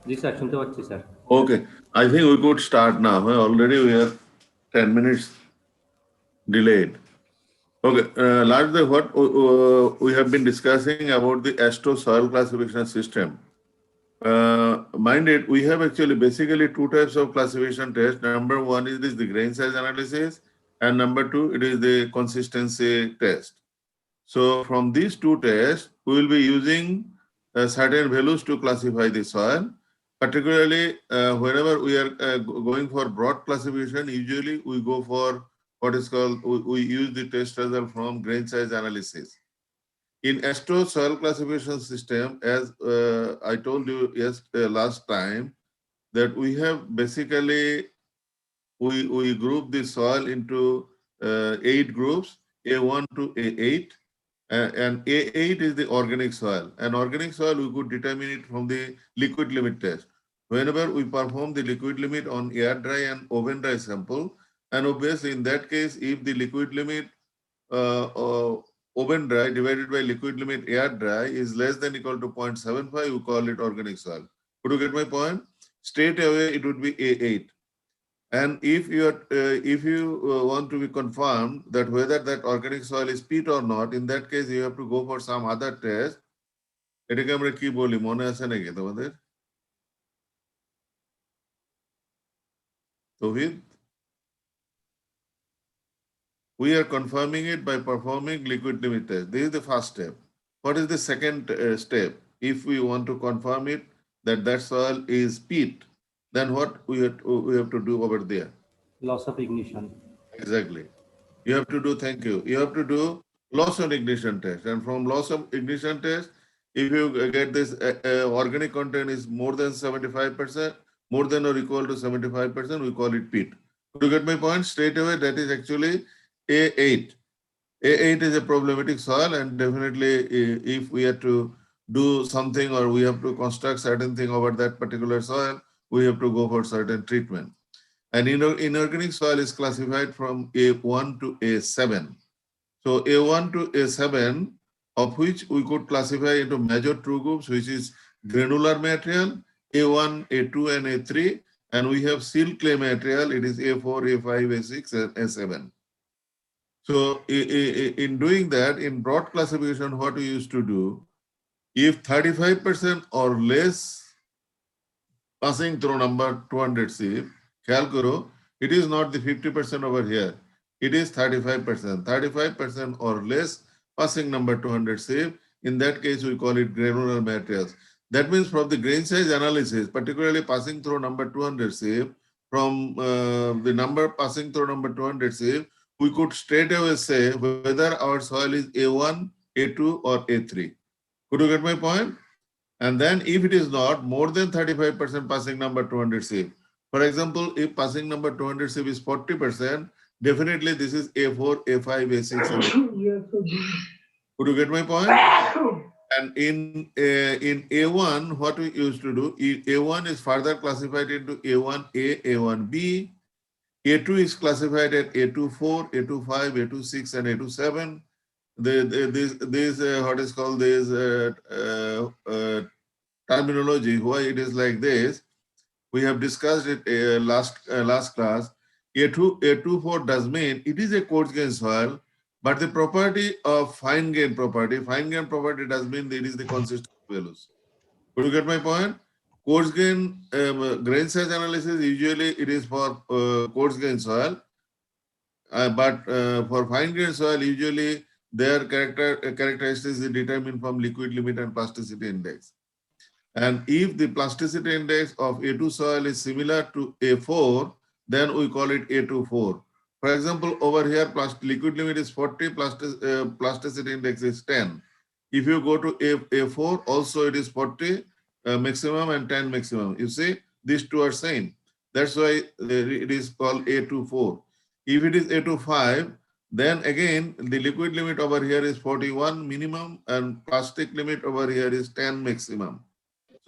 জি sir, শুনতে পাচ্ছি sir. Okay, I think we could start now. Already we are 10 minutes delayed. Okay, largely what we have been discussing about the ASTO soil classification system. Mind it, we have actually basically two types of classification test. Number one is this, the grain size analysis, and number two, it is the consistency test. So from these two tests, we will be using certain values to classify the soil. Particularly, whenever we are going for broad classification, usually we go for what is called, we use the test result from grain size analysis. In ASTO soil classification system, as I told you last time, that we have basically, we group the soil into 8 groups, A1 to A8. And A8 is the organic soil. And organic soil, we could determine it from the liquid limit test. Whenever we perform the liquid limit on air dry and oven dry sample, and obviously in that case, if the liquid limit oven dry divided by liquid limit air dry is less than equal to 0.75, we call it organic soil. Could you get my point? Straight away, it would be A8. And if you want to be confirmed that whether that organic soil is peat or not, in that case you have to go for some other test. এটাকে আমরা কি বলি মনে আছে নাকি তোমাদের? তৌহিদ, we are confirming it by performing liquid limit test. This is the first step. What is the second step? If we want to confirm it that that soil is peat, then what we have to do over there? Loss of ignition. Exactly. You have to do, thank you. You have to do loss of ignition test. And from loss of ignition test, if you get this organic content is more than 75%, more than or equal to 75%, we call it peat. To get my point straight away, that is actually A8. A8 is a problematic soil, and definitely if we have to do something or we have to construct certain thing over that particular soil, we have to go for certain treatment. And inorganic soil is classified from A1 to A7. So A1 to A7, of which we could classify into major two groups, which is granular material, A1, A2, and A3. And we have seal clay material, it is A4, A5, A6, and A7. So in doing that, in broad classification, what we used to do, if 35% or less passing through number 200 sieve, খেয়াল করো, it is not the 50% over here. It is 35%. 35% or less passing number 200 sieve. In that case, we call it granular materials. That means from the grain size analysis, particularly passing through number 200 sieve, from the number passing through number 200 sieve, we could straight away say whether our soil is A1, A2, or A3. Could you get my point? And then if it is not more than 35% passing number 200 sieve, for example, if passing number 200 sieve is 40%, definitely this is A4, A5, A6. Could you get my point? And in A1, what we used to do, A1 is further classified into A1A, A1B. A2 is classified at A24, A25, A26, and A27. This what is called this terminology, why it is like this, we have discussed it last class. A24 does mean it is a coarse grain soil, but the property of fine grain property does mean that it is the consistent values. Could you get my point? Coarse grain grain size analysis, usually it is for coarse grain soil, but for fine grain soil, usually their characteristics is determined from liquid limit and plasticity index. And if the plasticity index of A2 soil is similar to A4, then we call it A24. For example, over here, liquid limit is 40, plasticity index is 10. If you go to A4, also it is 40 maximum and 10 maximum. You see, these two are same. That's why it is called A24. If it is A25, then again, the liquid limit over here is 41 minimum and plastic limit over here is 10 maximum.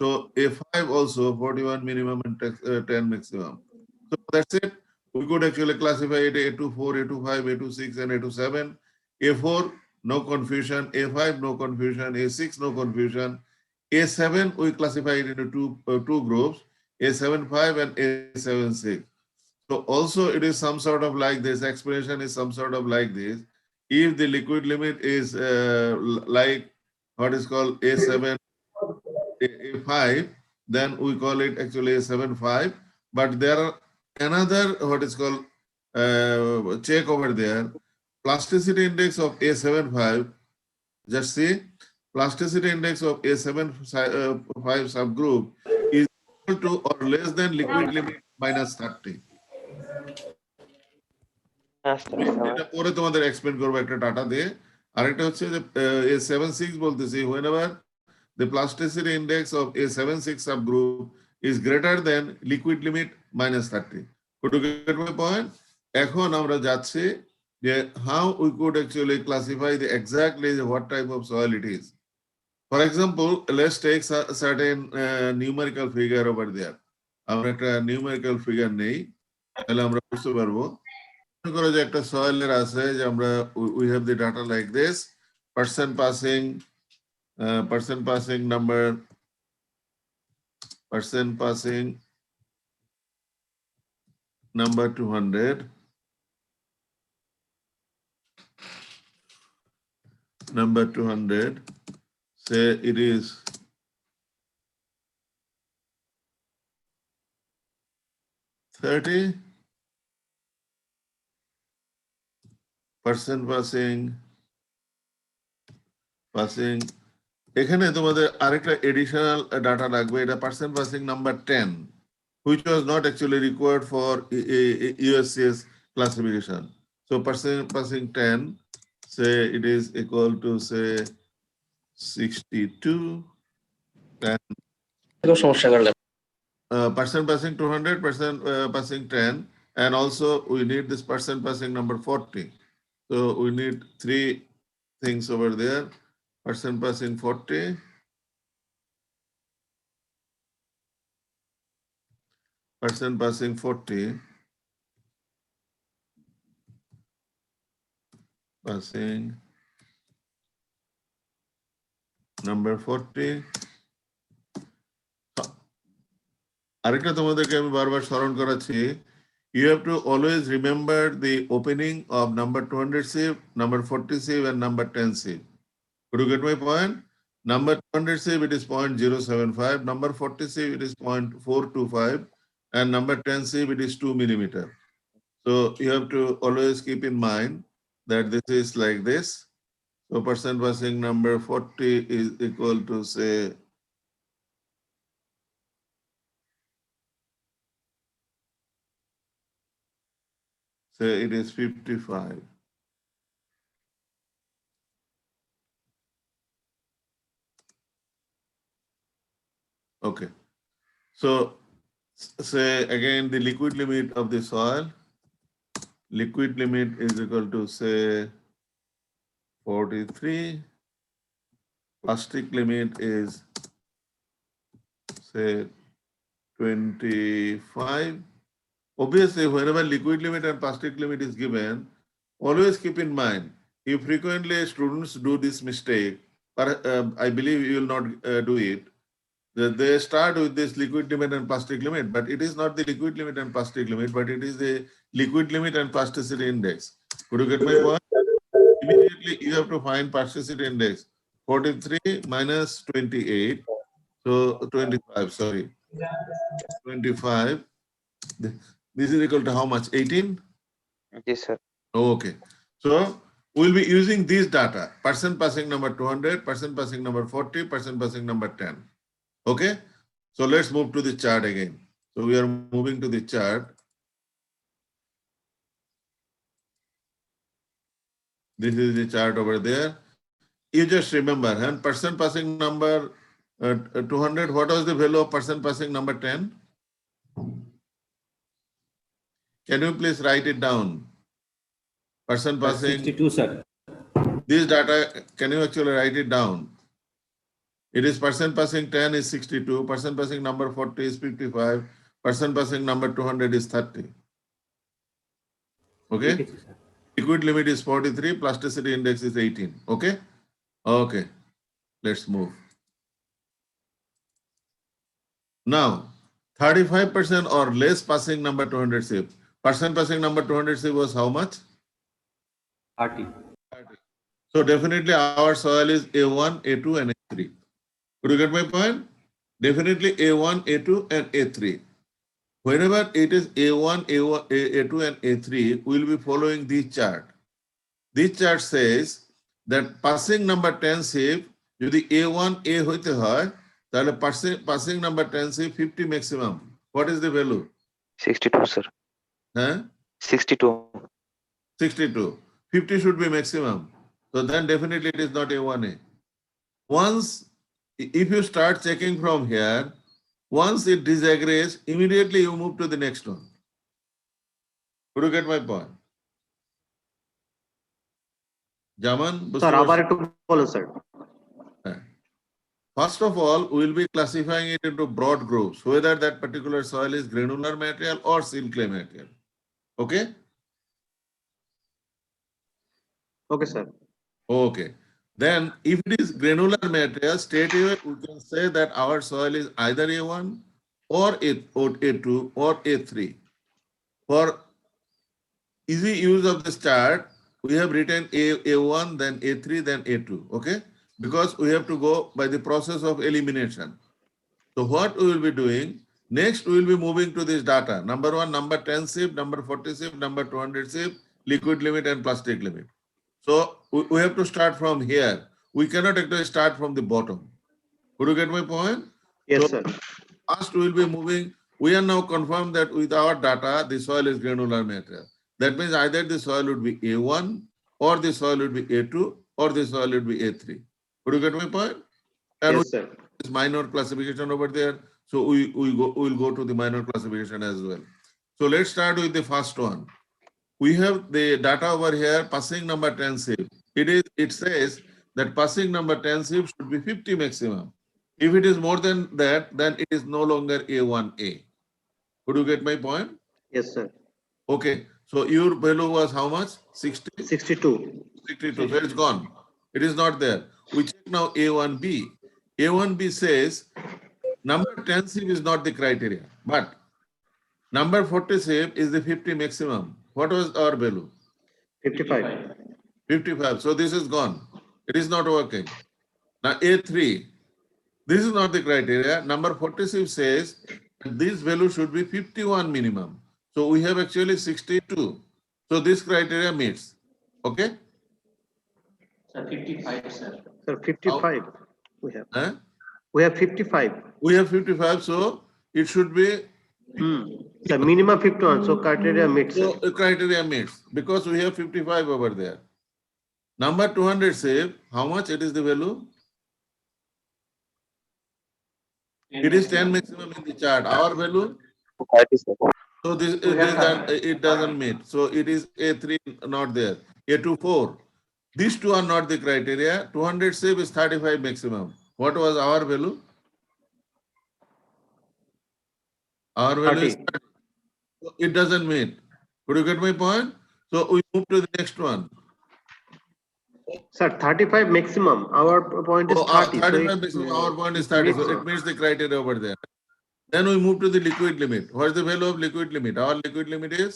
So A5 also 41 minimum and 10 maximum. So that's it. We could actually classify it A24, A25, A26, and A27. A4, no confusion. A5, no confusion. A6, no confusion. A7, we classify it into two groups, A75 and A76. So also it is some sort of like this, explanation is some sort of like this. If the liquid limit is like what is called A7, A5, then we call it actually A75. But there are another what is called check over there. Plasticity index of A75, just see, plasticity index of A75 subgroup is equal to or less than liquid limit minus 30. এটা পরে তোমাদের explain করবো একটা data দিয়ে। আরেকটা হচ্ছে যে A76 বলতেছি, whenever the plasticity index of A76 subgroup is greater than liquid limit minus 30. Could you get my point? এখন আমরা যাচ্ছি যে how we could actually classify the exactly what type of soil it is. For example, let's take a certain numerical figure over there. আমরা একটা numerical figure নেই, তাহলে আমরা বুঝতে পারবো। করে যে একটা সয়েলের আছে যে আমরা we have the data like this, person passing number, person passing number 200, number 200, say it is 30, person passing এখানে তোমাদের আরেকটা এডিশনাল ডাটা লাগবে, এটা person passing number 10, which was not actually required for USCS classification. So person passing 10, say it is equal to say 62, then person passing 200, person passing 10, and also we need this person passing number 40. So we need three things over there. Person passing 40, person passing 40, passing number 40. আরেকটা তোমাদেরকে আমি বারবার স্মরণ করাচ্ছি, you have to always remember the opening of number 200 sieve, number 40 sieve, and number 10 sieve. Could you get my point? Number 200 sieve, it is 0.075, number 40 sieve, it is 0.425, and number 10 sieve, it is 2 millimeter. So you have to always keep in mind that this is like this. So person passing number 40 is equal to say it is 55. Okay. So say again the liquid limit of the soil. Liquid limit is equal to say 43. Plastic limit is say 25. Obviously, whenever liquid limit and plastic limit is given, always keep in mind, if frequently students do this mistake, but I believe you will not do it, that they start with this liquid limit and plastic limit, but it is not the liquid limit and plastic limit, but it is the liquid limit and plasticity index. Could you get my point? Immediately you have to find plasticity index, 43 minus 28, so 25, sorry, 25. This is equal to how much? 18? Yes, sir. Okay. So we'll be using these data, person passing number 200, person passing number 40, person passing number 10. Okay. So let's move to the chart again. So we are moving to the chart. This is the chart over there. You just remember, and person passing number 200, what was the value of person passing number 10? Can you please write it down? Person passing 62, sir. this data, can you actually write it down? It is person passing 10 is 62, person passing number 40 is 55, person passing number 200 is 30. Okay? ঠিক আছে, sir. Liquid limit is 43, plasticity index is 18. Okay? Okay. Let's move. Now, 35% or less passing number 200 SIP. Percent passing number 200 SIP was how much? 30. So definitely our soil is A1, A2 and A3. Could you get my point? Definitely A1, A2 and A3. Whenever it is A1, A2 and A3, we will be following this chart. This chart says that passing number 10 SIP, যদি A1, A হইতে হয়, তাহলে passing number 10 SIP 50 maximum. What is the value? 62, sir. Huh? 62. 62. 50 should be maximum. So then definitely it is not A1A. Once, if you start checking from here, once it disagrees, immediately you move to the next one. Could you get my point? Jaman? Sir আবার একটু বলেন sir. First of all, we will be classifying it into broad groups, whether that particular soil is granular material or sill clay material. Okay? Okay sir. Okay. Then, if it is granular material, straight away we can say that our soil is either A1 or A2 or A3. For easy use of this chart, we have written A1, then A3, then A2. Okay? Because we have to go by the process of elimination. So what we will be doing, next we will be moving to this data. Number 1, number 10 SIP, number 40 SIP, number 200 SIP, liquid limit and plastic limit. So we have to start from here. We cannot actually start from the bottom. Could you get my point? Yes So, sir. First we will be moving, we are now confirmed that with our data, the soil is granular material. That means either the soil would be A1 or the soil would be A2 or the soil would be A3. Could you get my point? And yes sir. this minor classification over there. So we will go to the minor classification as well. So let's start with the first one. We have the data over here, passing number 10 SIP. It says that passing number 10 SIP should be 50 maximum. If it is more than that, then it is no longer A1A. Could you get my point? Yes sir. Okay. So your value was how much? 60? 62। 62. So it's gone. It is not there. We check now A1B. A1B says number 10 SIP is not the criteria, but number 40 SIP is the 50 maximum. What was our value? 55। 55. So this is gone. It is not working. Now A3, this is not the criteria. Number 40 SIP says that this value should be 51 minimum. So we have actually 62. So this criteria meets. Okay? Sir, 55, sir. Sir 55 we have। Huh? We have 55। We have 55, so it should be sir minimum 51, so criteria meets। so criteria meets because we have 55 over there. Number 200 SIP, how much it is the value? It is 10 maximum in the chart. Our value? 30, sir. So it doesn't meet. So it is A3 not there. A24. These two are not the criteria. 200 SIP is 35 maximum. What was our value? Our value is 30. So it doesn't meet. Could you get my point? So we move to the next one. Sir 35 maximum, our point is So 30। 35 maximum, our point is 30. So it meets the criteria over there. Then we move to the liquid limit. What is the value of liquid limit? Our liquid limit is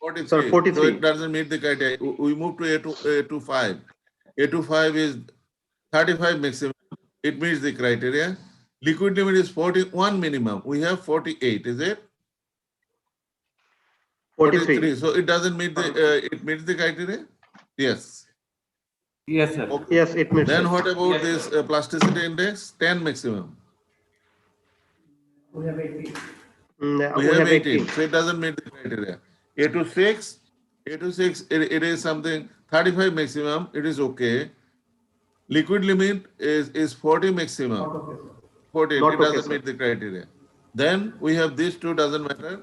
43. Sir, 43. So it doesn't meet the criteria. We move to A25. A25 is 35 maximum. It meets the criteria. Liquid limit is 41 minimum. We have 48, is it? 43। So it doesn't meet the, it meets the criteria? Yes. Yes, sir. Okay. Yes, it meets। Then sir। what about this plasticity index? 10 maximum. We have 18. So it doesn't meet the criteria. A26, it is something 35 maximum. It is okay. Liquid limit is 40 maximum. 40, Not it okay, doesn't sir. meet the criteria. Then we have these two, doesn't matter.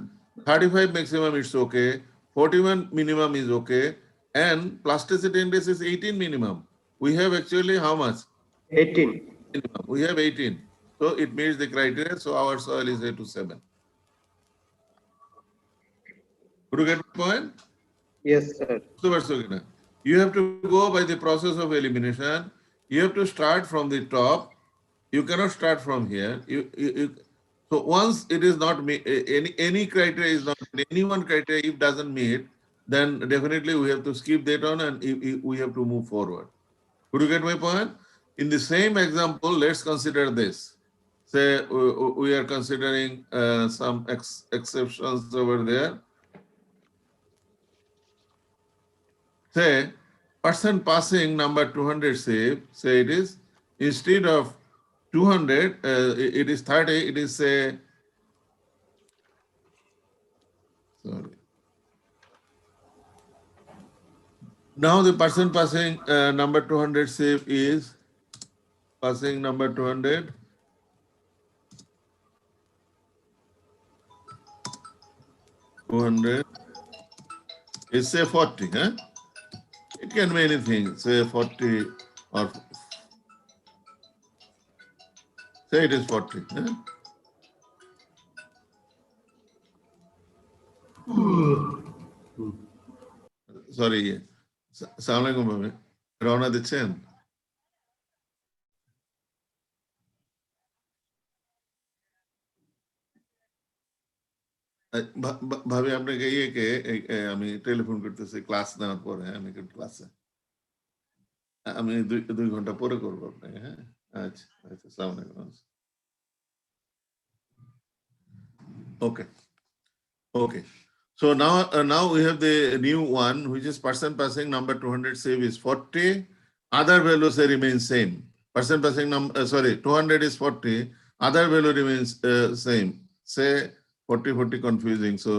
35 maximum, it's okay. 41 minimum is okay. And plasticity index is 18 minimum. We have actually how much? 18। Minimum. We have 18. So it meets the criteria. So our soil is A27. Could you get my point? Yes, sir। You have to go by the process of elimination. You have to start from the top. You cannot start from here. So once it is not any criteria is not any one criteria, if doesn't meet, then definitely we have to skip that on and we have to move forward. Could you get my point? In the same example, let's consider this. Say we are considering some exceptions over there. Say person passing number 200 say it is instead of 200 it is 30, it is say sorry. Now the person passing number 200 say is passing number 200 is say 40, huh? It can be anything, say 40 or say it is 40. Huh? Sorry, Assalamu alaikum, Bhave. Rona দিচ্ছেন? ভাবি আপনাকে আমি telephone করতেছি class নেওয়ার পরে, হ্যাঁ আমি ক্লাসে আমি 2 ঘন্টা পরে করবো আপনাকে, হ্যাঁ আচ্ছা আচ্ছা আসসালামু আলাইকুম। Okay. So now we have the new one, which is person passing number 200 save is 40. Other values remain same. Person passing number 200 is 40. Other value remains same. Say 40 confusing. So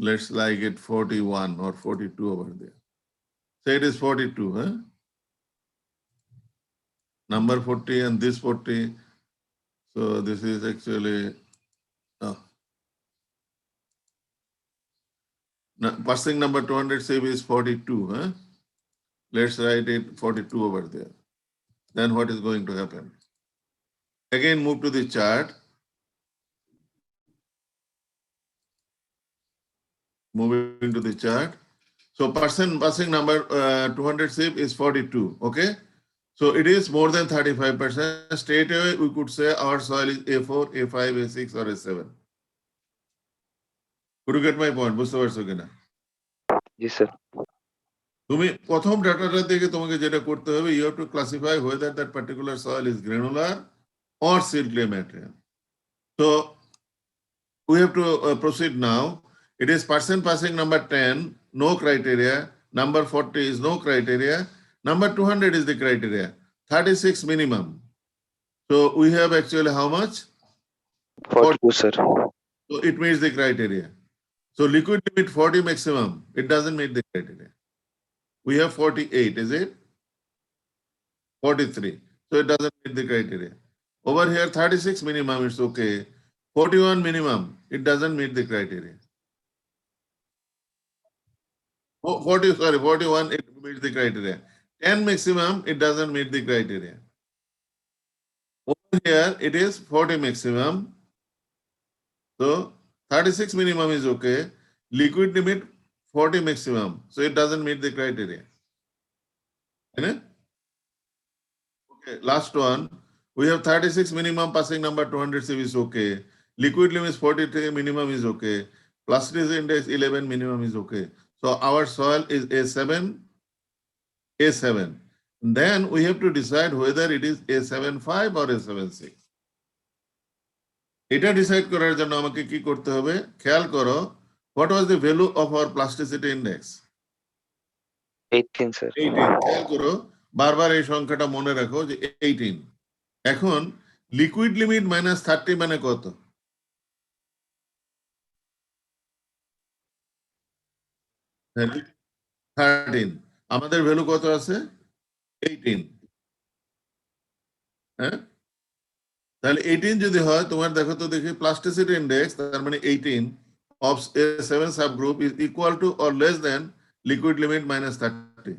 let's like it 41 or 42 over there. Say it is 42, huh? Number 40 and this 40. So this is actually passing number 200 save is 42, huh? Let's write it 42 over there. Then what is going to happen? Again, move to the chart. Moving to the chart. So person passing number 200 save is 42, okay? So it is more than 35%. Straight away, we could say our soil is A4, A5, A6 or A7. Could you get my point? বুঝতে পারছো কিনা? Yes, sir. তুমি প্রথম ডাটাটা থেকে তোমাকে যেটা করতে হবে, you have to classify whether that particular soil is granular or silt clay material. So we have to proceed now. It is person passing number 10, no criteria. Number 40 is no criteria. Number 200 is the criteria. 36 minimum. So we have actually how much? 42, sir. So it meets the criteria. So liquid limit 40 maximum. It doesn't meet the criteria. We have 48, is it? 43. So it doesn't meet the criteria. Over here, 36 minimum, it's okay. 41 minimum, it doesn't meet the criteria. 41, it meets the criteria. 10 maximum, it doesn't meet the criteria. Over here, it is 40 maximum. So 36 minimum is okay. Liquid limit 40 maximum. So it doesn't meet the criteria. Okay, last one. We have 36 minimum, passing number 200 CV is okay. Liquid limit is 43 minimum is okay. Plasticity index 11 minimum is okay. So our soil is A7. Then we have to decide whether it is A75 or A76. এটা decide করার জন্য আমাকে কি করতে হবে? খেয়াল করো, what was the value of our plasticity index? 18, sir. 18. খেয়াল করো, বারবার এই সংখ্যাটা মনে রাখো যে 18. এখন লিকুইড লিমিট মাইনাস 30 মানে কত? 13. আমাদের ভ্যালু কত আছে? 18. হ্যাঁ, তাহলে 18 যদি হয়, তোমার দেখো তো দেখি প্লাস্টিসিটি ইন্ডেক্স, তার মানে 18 of A7 subgroup is equal to or less than liquid limit minus 30.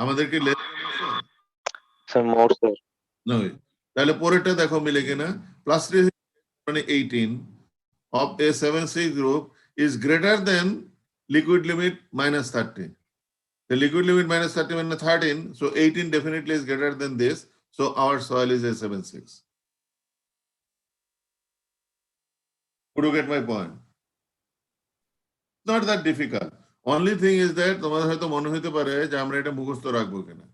আমাদের কি less than আছে? Sir, more, sir. নয়। তাহলে পরেরটা দেখো মিলে কিনা? প্লাস্টিসিটি মানে 18 of A7C group is greater than liquid limit minus 30. The liquid limit minus 30 মানে 13, so 18 definitely is greater than this. So our soil is A76. Could you get my point? Not that difficult. Only thing is that তোমাদের হয়তো মনে হতে পারে যে আমরা এটা মুখস্থ রাখবো কিনা।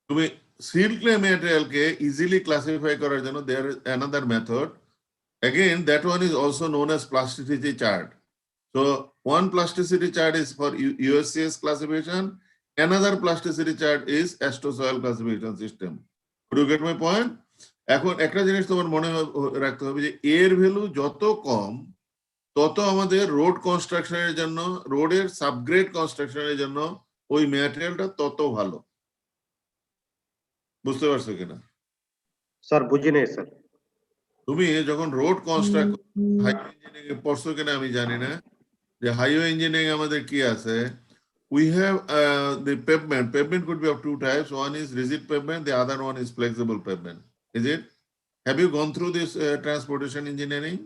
তুমি সিল ক্লে ম্যাটেরিয়ালকে ইজিলি ক্লাসিফাই করার জন্য there is another method. Again, that one is also known as plasticity chart. So one plasticity chart is for USCS classification. Another plasticity chart is astrosoil classification system. Could you get my point? এখন একটা জিনিস তোমার মনে রাখতে হবে যে এর value যত কম তত আমাদের রোড কনস্ট্রাকশনের জন্য রোডের সাবগ্রেড কনস্ট্রাকশনের জন্য ওই ম্যাটেরিয়ালটা তত ভালো। বুঝতে পারছো কিনা? স্যার বুঝি নাই স্যার। তুমি যখন রোড কনস্ট্রাক্ট হাইওয়ে ইঞ্জিনিয়ারিং এ পড়ছো কিনা আমি জানি না, যে হাইওয়ে ইঞ্জিনিয়ারিং আমাদের কি আছে, we have the pavement could be of two types. One is rigid pavement, the other one is flexible pavement. Is it? Have you gone through this transportation engineering?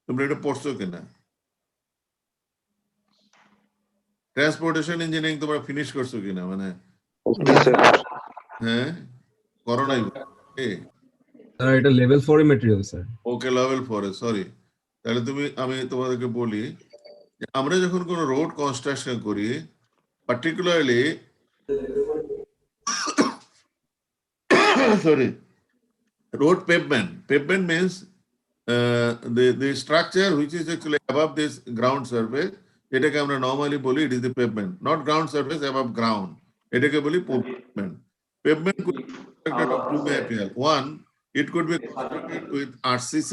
তোমরা এটা পড়ছো কিনা? ট্রান্সপোর্টেশন ইঞ্জিনিয়ারিং তোমরা finish করছো কিনা, মানে Yes, sir. হ্যাঁ করো নাই? স্যার এটা লেভেল 4 এর ম্যাটেরিয়াল স্যার। ওকে, লেভেল 4 এ, সরি। তাহলে আমি তোমাদেরকে বলি যে আমরা যখন কোনো রোড কনস্ট্রাকশন করি, particularly sorry, road pavement means the structure which is actually above this ground surface, এটাকে আমরা নরমালি বলি it is the pavement, not ground surface, above ground, এটাকে বলি pavement could be constructed of two material. One, it could be constructed with RCC,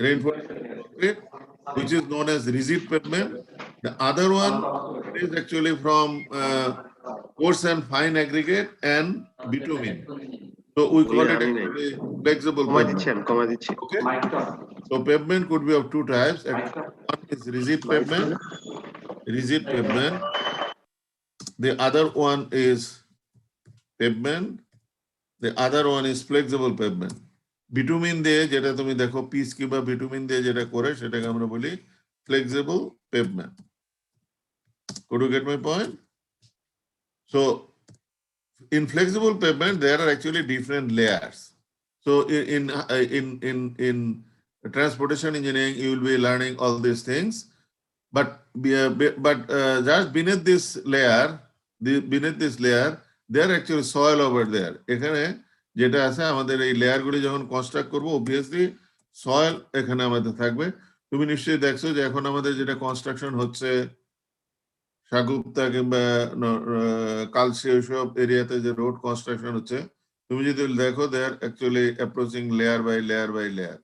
reinforced concrete, which is known as rigid pavement. The other one is actually from coarse and fine aggregate and bitumen. So we call it actually flexible comma pavement. দিচ্ছি, আমি কমা দিচ্ছি। Okay. So pavement could be of two types. One is rigid pavement. The other one is pavement. The other one is flexible pavement. Bitumen দিয়ে যেটা তুমি দেখো pitch কিংবা bitumen দিয়ে যেটা করে সেটাকে আমরা বলি flexible pavement. Could you get my point? So in flexible pavement there are actually different layers. So in transportation engineering you will be learning all these things, but just beneath this layer there are actually soil over there. এখানে যেটা আছে আমাদের এই layer গুলি যখন construct করব obviously soil এখানে আমাদের থাকবে। তুমি নিশ্চয়ই দেখছো যে এখন আমাদের যেটা কনস্ট্রাকশন হচ্ছে সাগুপ্তা কিংবা কালসি ওইসব এরিয়াতে যে রোড কনস্ট্রাকশন হচ্ছে, তুমি যদি দেখো they are actually approaching layer by layer.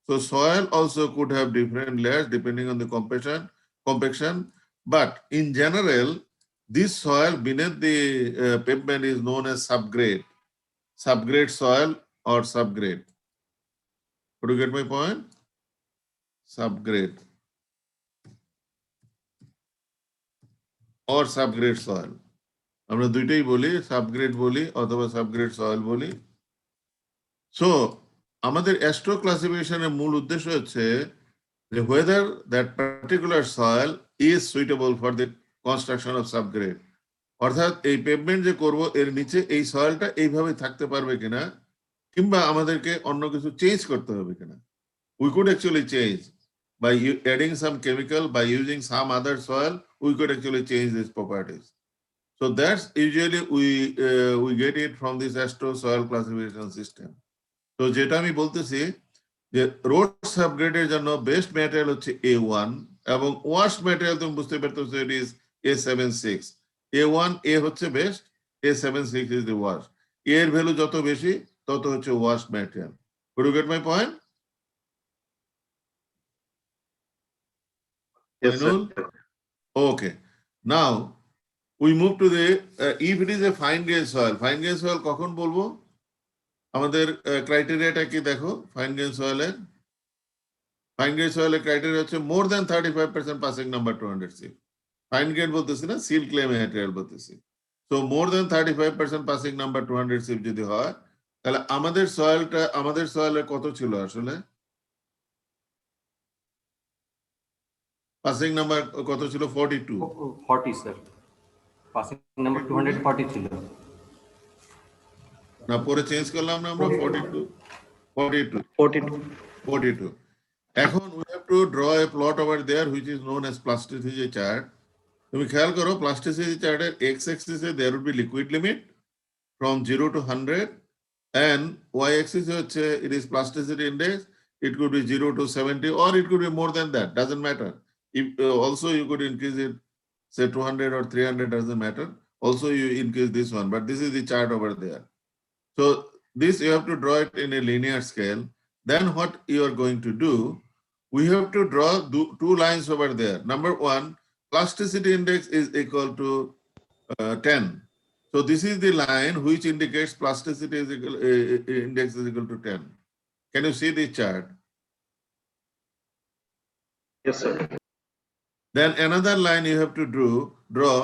So soil also could have different layers depending on the compaction, but in general this soil beneath the pavement is known as subgrade soil or subgrade. Could you get my point? Subgrade or subgrade soil. আমরা দুইটাই বলি, subgrade বলি অথবা subgrade soil বলি। So আমাদের astro ক্লাসিফিকেশনের মূল উদ্দেশ্য হচ্ছে যে whether that particular soil is suitable for the construction of subgrade. অর্থাৎ এই পেভমেন্ট যে করব এর নিচে এই সয়েলটা এইভাবে থাকতে পারবে কিনা, কিংবা আমাদেরকে অন্য কিছু চেঞ্জ করতে হবে কিনা। We could actually change by adding some chemical, by using some other soil, we could actually change these properties. So that's usually we get it from this astro soil classification system. So যেটা আমি বলতেছি যে road সাবগ্রেডের জন্য best material হচ্ছে A1 এবং wash material তুমি বুঝতে পারতেছো ইট ইজ A76. A1 হচ্ছে best, A76 is the worst. এর ভ্যালু যত বেশি তত হচ্ছে wash material. Could you get my point? Yes, sir. Okay. Now we move to the if it is a fine grained soil. Fine grained soil কখন বলবো? আমাদের ক্রাইটেরিয়াটা কি দেখো ফাইন গ্রেইন সয়েলের। ফাইন গ্রেইন সয়েলের ক্রাইটেরিয়া হচ্ছে more than 35% passing number 200 sieve. Fine grain বলতেছি না, সিল ক্লে ম্যাটেরিয়াল বলতেছি। So more than 35% passing number 200 sieve যদি হয়, তাহলে আমাদের সয়েলের কত ছিল আসলে? পাসিং নাম্বার কত ছিল? 42 40 স্যার, পাসিং নাম্বার 240 ছিল। না পরে চেঞ্জ করলাম না আমরা 42 42 এখন we have to draw a plot over there which is known as plasticity chart. তুমি খেয়াল করো plasticity chart এর x axis A there would be liquid limit from 0 to 100 and y axis হচ্ছে it is plasticity index. It could be 0 to 70 or it could be more than that, doesn't matter. If also you could increase it say 200 or 300, doesn't matter. Also you increase this one, but this is the chart over there. So this you have to draw it in a linear scale. Then what you are going to do, we have to draw two lines over there. Number one, plasticity index is equal to 10. So this is the line which indicates plasticity is equal, index is equal to 10. Can you see the chart? Yes, sir. Then another line you have to draw,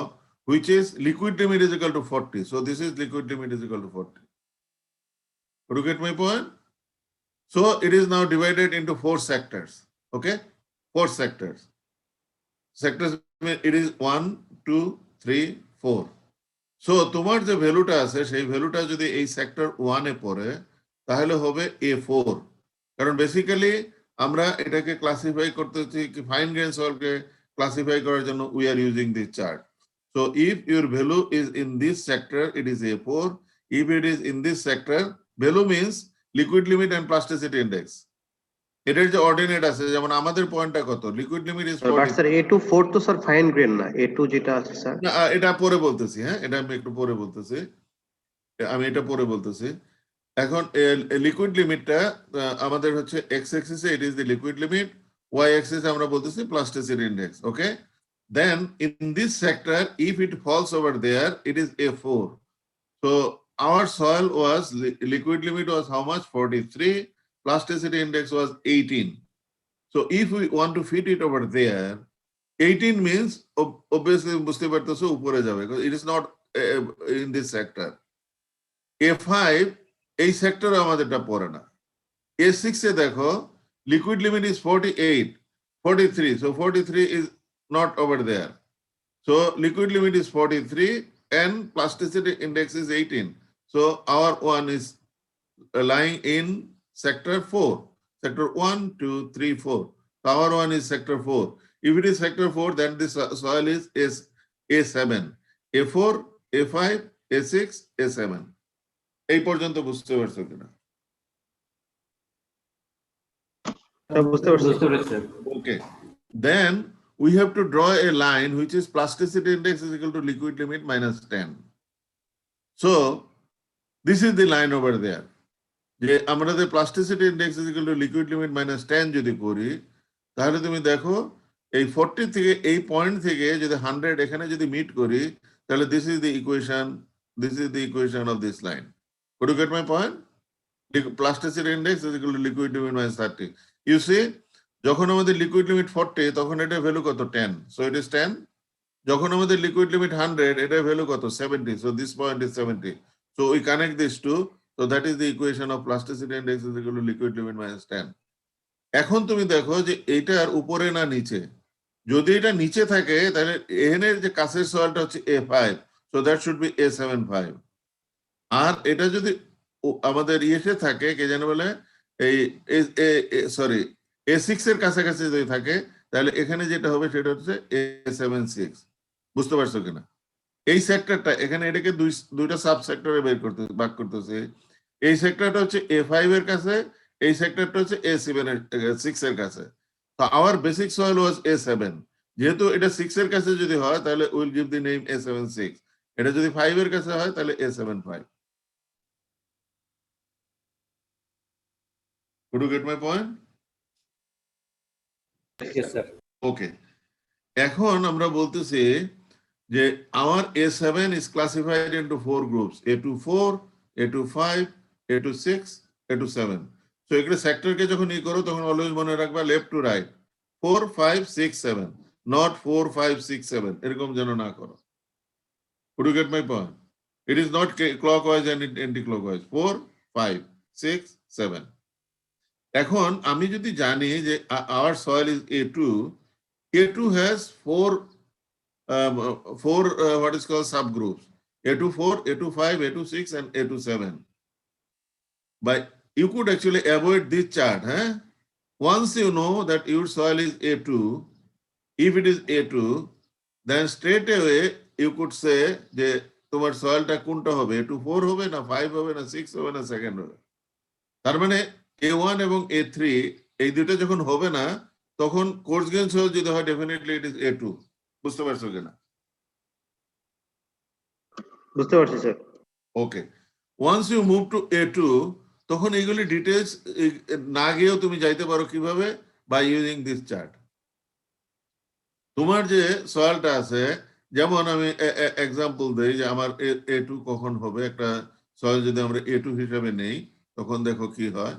which is liquid limit is equal to 40. So this is liquid limit is equal to 40. Could you get my point? So it is now divided into 4 sectors. Okay? 4 sectors. Sectors, it is 1, 2, 3, 4. So তোমার যে ভ্যালুটা আছে সেই ভ্যালুটা যদি এই sector 1 এ পড়ে তাহলে হবে A4, কারণ বেসিক্যালি আমরা এটাকে ক্লাসিফাই করতেছি কি ফাইন গ্রেন সয়েলকে ক্লাসিফাই করার জন্য we are using this chart. So if your value is in this sector, it is A4. If it is in this sector, value means liquid limit and plasticity index. এটার যে ordinate আছে যেমন আমাদের পয়েন্টটা কত, liquid limit is but sir A2 4 তো sir fine grain না, A2 যেটা আছে স্যার। না এটা পরে বলতেছি, হ্যাঁ এটা আমি একটু পরে বলতেছি, আমি এটা পরে বলতেছি। এখন লিকুইড লিমিটটা আমাদের হচ্ছে এক্স অ্যাক্সিসে it is the liquid limit, Y অ্যাক্সিসে আমরা বলতেছি plasticity index. Okay, then in this sector if it falls over there it is A4. So our soil was liquid limit was how much? 43. Plasticity index was 18. So if we want to fit it over there, 18 means obviously বুঝতে পারতেছো উপরে যাবে, because it is not in this sector. A5 এই সেক্টরে আমাদেরটা পড়ে না। A6 এ দেখো liquid limit is 48, 43. So 43 is not over there. So liquid limit is 43 and plasticity index is 18. So our one is lying in sector 4. Sector 1, 2, 3, 4. So our one is sector 4. If it is sector 4, then this soil is A7. A4, A5, A6, A7. এই পর্যন্ত বুঝতে পারছো কিনা? বুঝতে পারছি। Okay. Then we have to draw a line which is plasticity index is equal to liquid limit minus 10. So this is the line over there. যে আমাদের plasticity index is equal two liquid limit minus 10 যদি করি তাহলে তুমি দেখো এই 40 থেকে এই পয়েন্ট থেকে যদি 100 এখানে যদি মিট করি তাহলে this is the equation of this line. Could you get my point? Plasticity index is equal to liquid limit minus 30. You see, যখন আমাদের লিকুইড লিমিট 40 তখন এটা ভ্যালু কত? 10. So it is 10. যখন আমাদের লিকুইড লিমিট 100 এটা ভ্যালু কত? 70. So this point is 70. So we connect these two. So that is the equation of plasticity index is equal to liquid limit minus 10. এখন তুমি দেখো যে এইটার উপরে না নিচে, যদি এটা নিচে থাকে তাহলে এখানের যে কাছের সয়েলটা হচ্ছে A5, so that should be A75. আর এটা যদি আমাদের ইয়েতে থাকে কে জানে বলে এই সরি A6 এর কাছাকাছি যদি থাকে তাহলে এখানে যেটা হবে সেটা হচ্ছে A76। বুঝতে পারছো কিনা? এই সেক্টরটা এখানে এটাকে দুইটা সাব সেক্টরে ভাগ করতেছে। এই সেক্টরটা হচ্ছে A5 এর কাছে, এই সেক্টরটা হচ্ছে A6 এর কাছে। তো our basic soil was A7. যেহেতু এটা 6 এর কাছে যদি হয় তাহলে will give the name A76, এটা যদি 5 এর কাছে হয় তাহলে A75। Could you get my point? Yes, sir. Okay. এখন আমরা বলতেছি যে our A7 is classified into 4 groups, A24, A25, A26, A27. So এখানে সেক্টরকে যখন ই করো তখন অলওয়েজ মনে রাখবা লেফট টু রাইট 4, 5, 6, 7, not 4, 5, 6, 7 এরকম যেন না করো। Could you get my point? It is not clockwise and anti-clockwise. 4, 5, 6, 7. এখন আমি যদি জানি যে our soil is A2 has four what is called subgroups, A24, A25, A26 and A27. But you could actually avoid this chart. Once you know that your soil is A2, if it is A2, then straight away you could say যে তোমার সয়েলটা কোনটা হবে, A2 4 হবে না 5 হবে না 6 হবে না 2nd হবে। তার মানে A1 এবং A3 এই দুটো যখন হবে না তখন কোর্স গেইন সহ যদি হয় ডেফিনেটলি ইট ইজ A2। বুঝতে পারছো কিনা? বুঝতে পারছি sir. Okay, once you move to A2 তখন এইগুলি ডিটেইলস না গিয়েও তুমি যাইতে পারো কিভাবে, বাই ইউজিং দিস চার্ট। তোমার যে সয়েলটা আছে, যেমন আমি এক্সাম্পল দেই যে আমার A2 কখন হবে, একটা সয়েল যদি আমরা A2 হিসেবে নেই তখন দেখো কি হয়।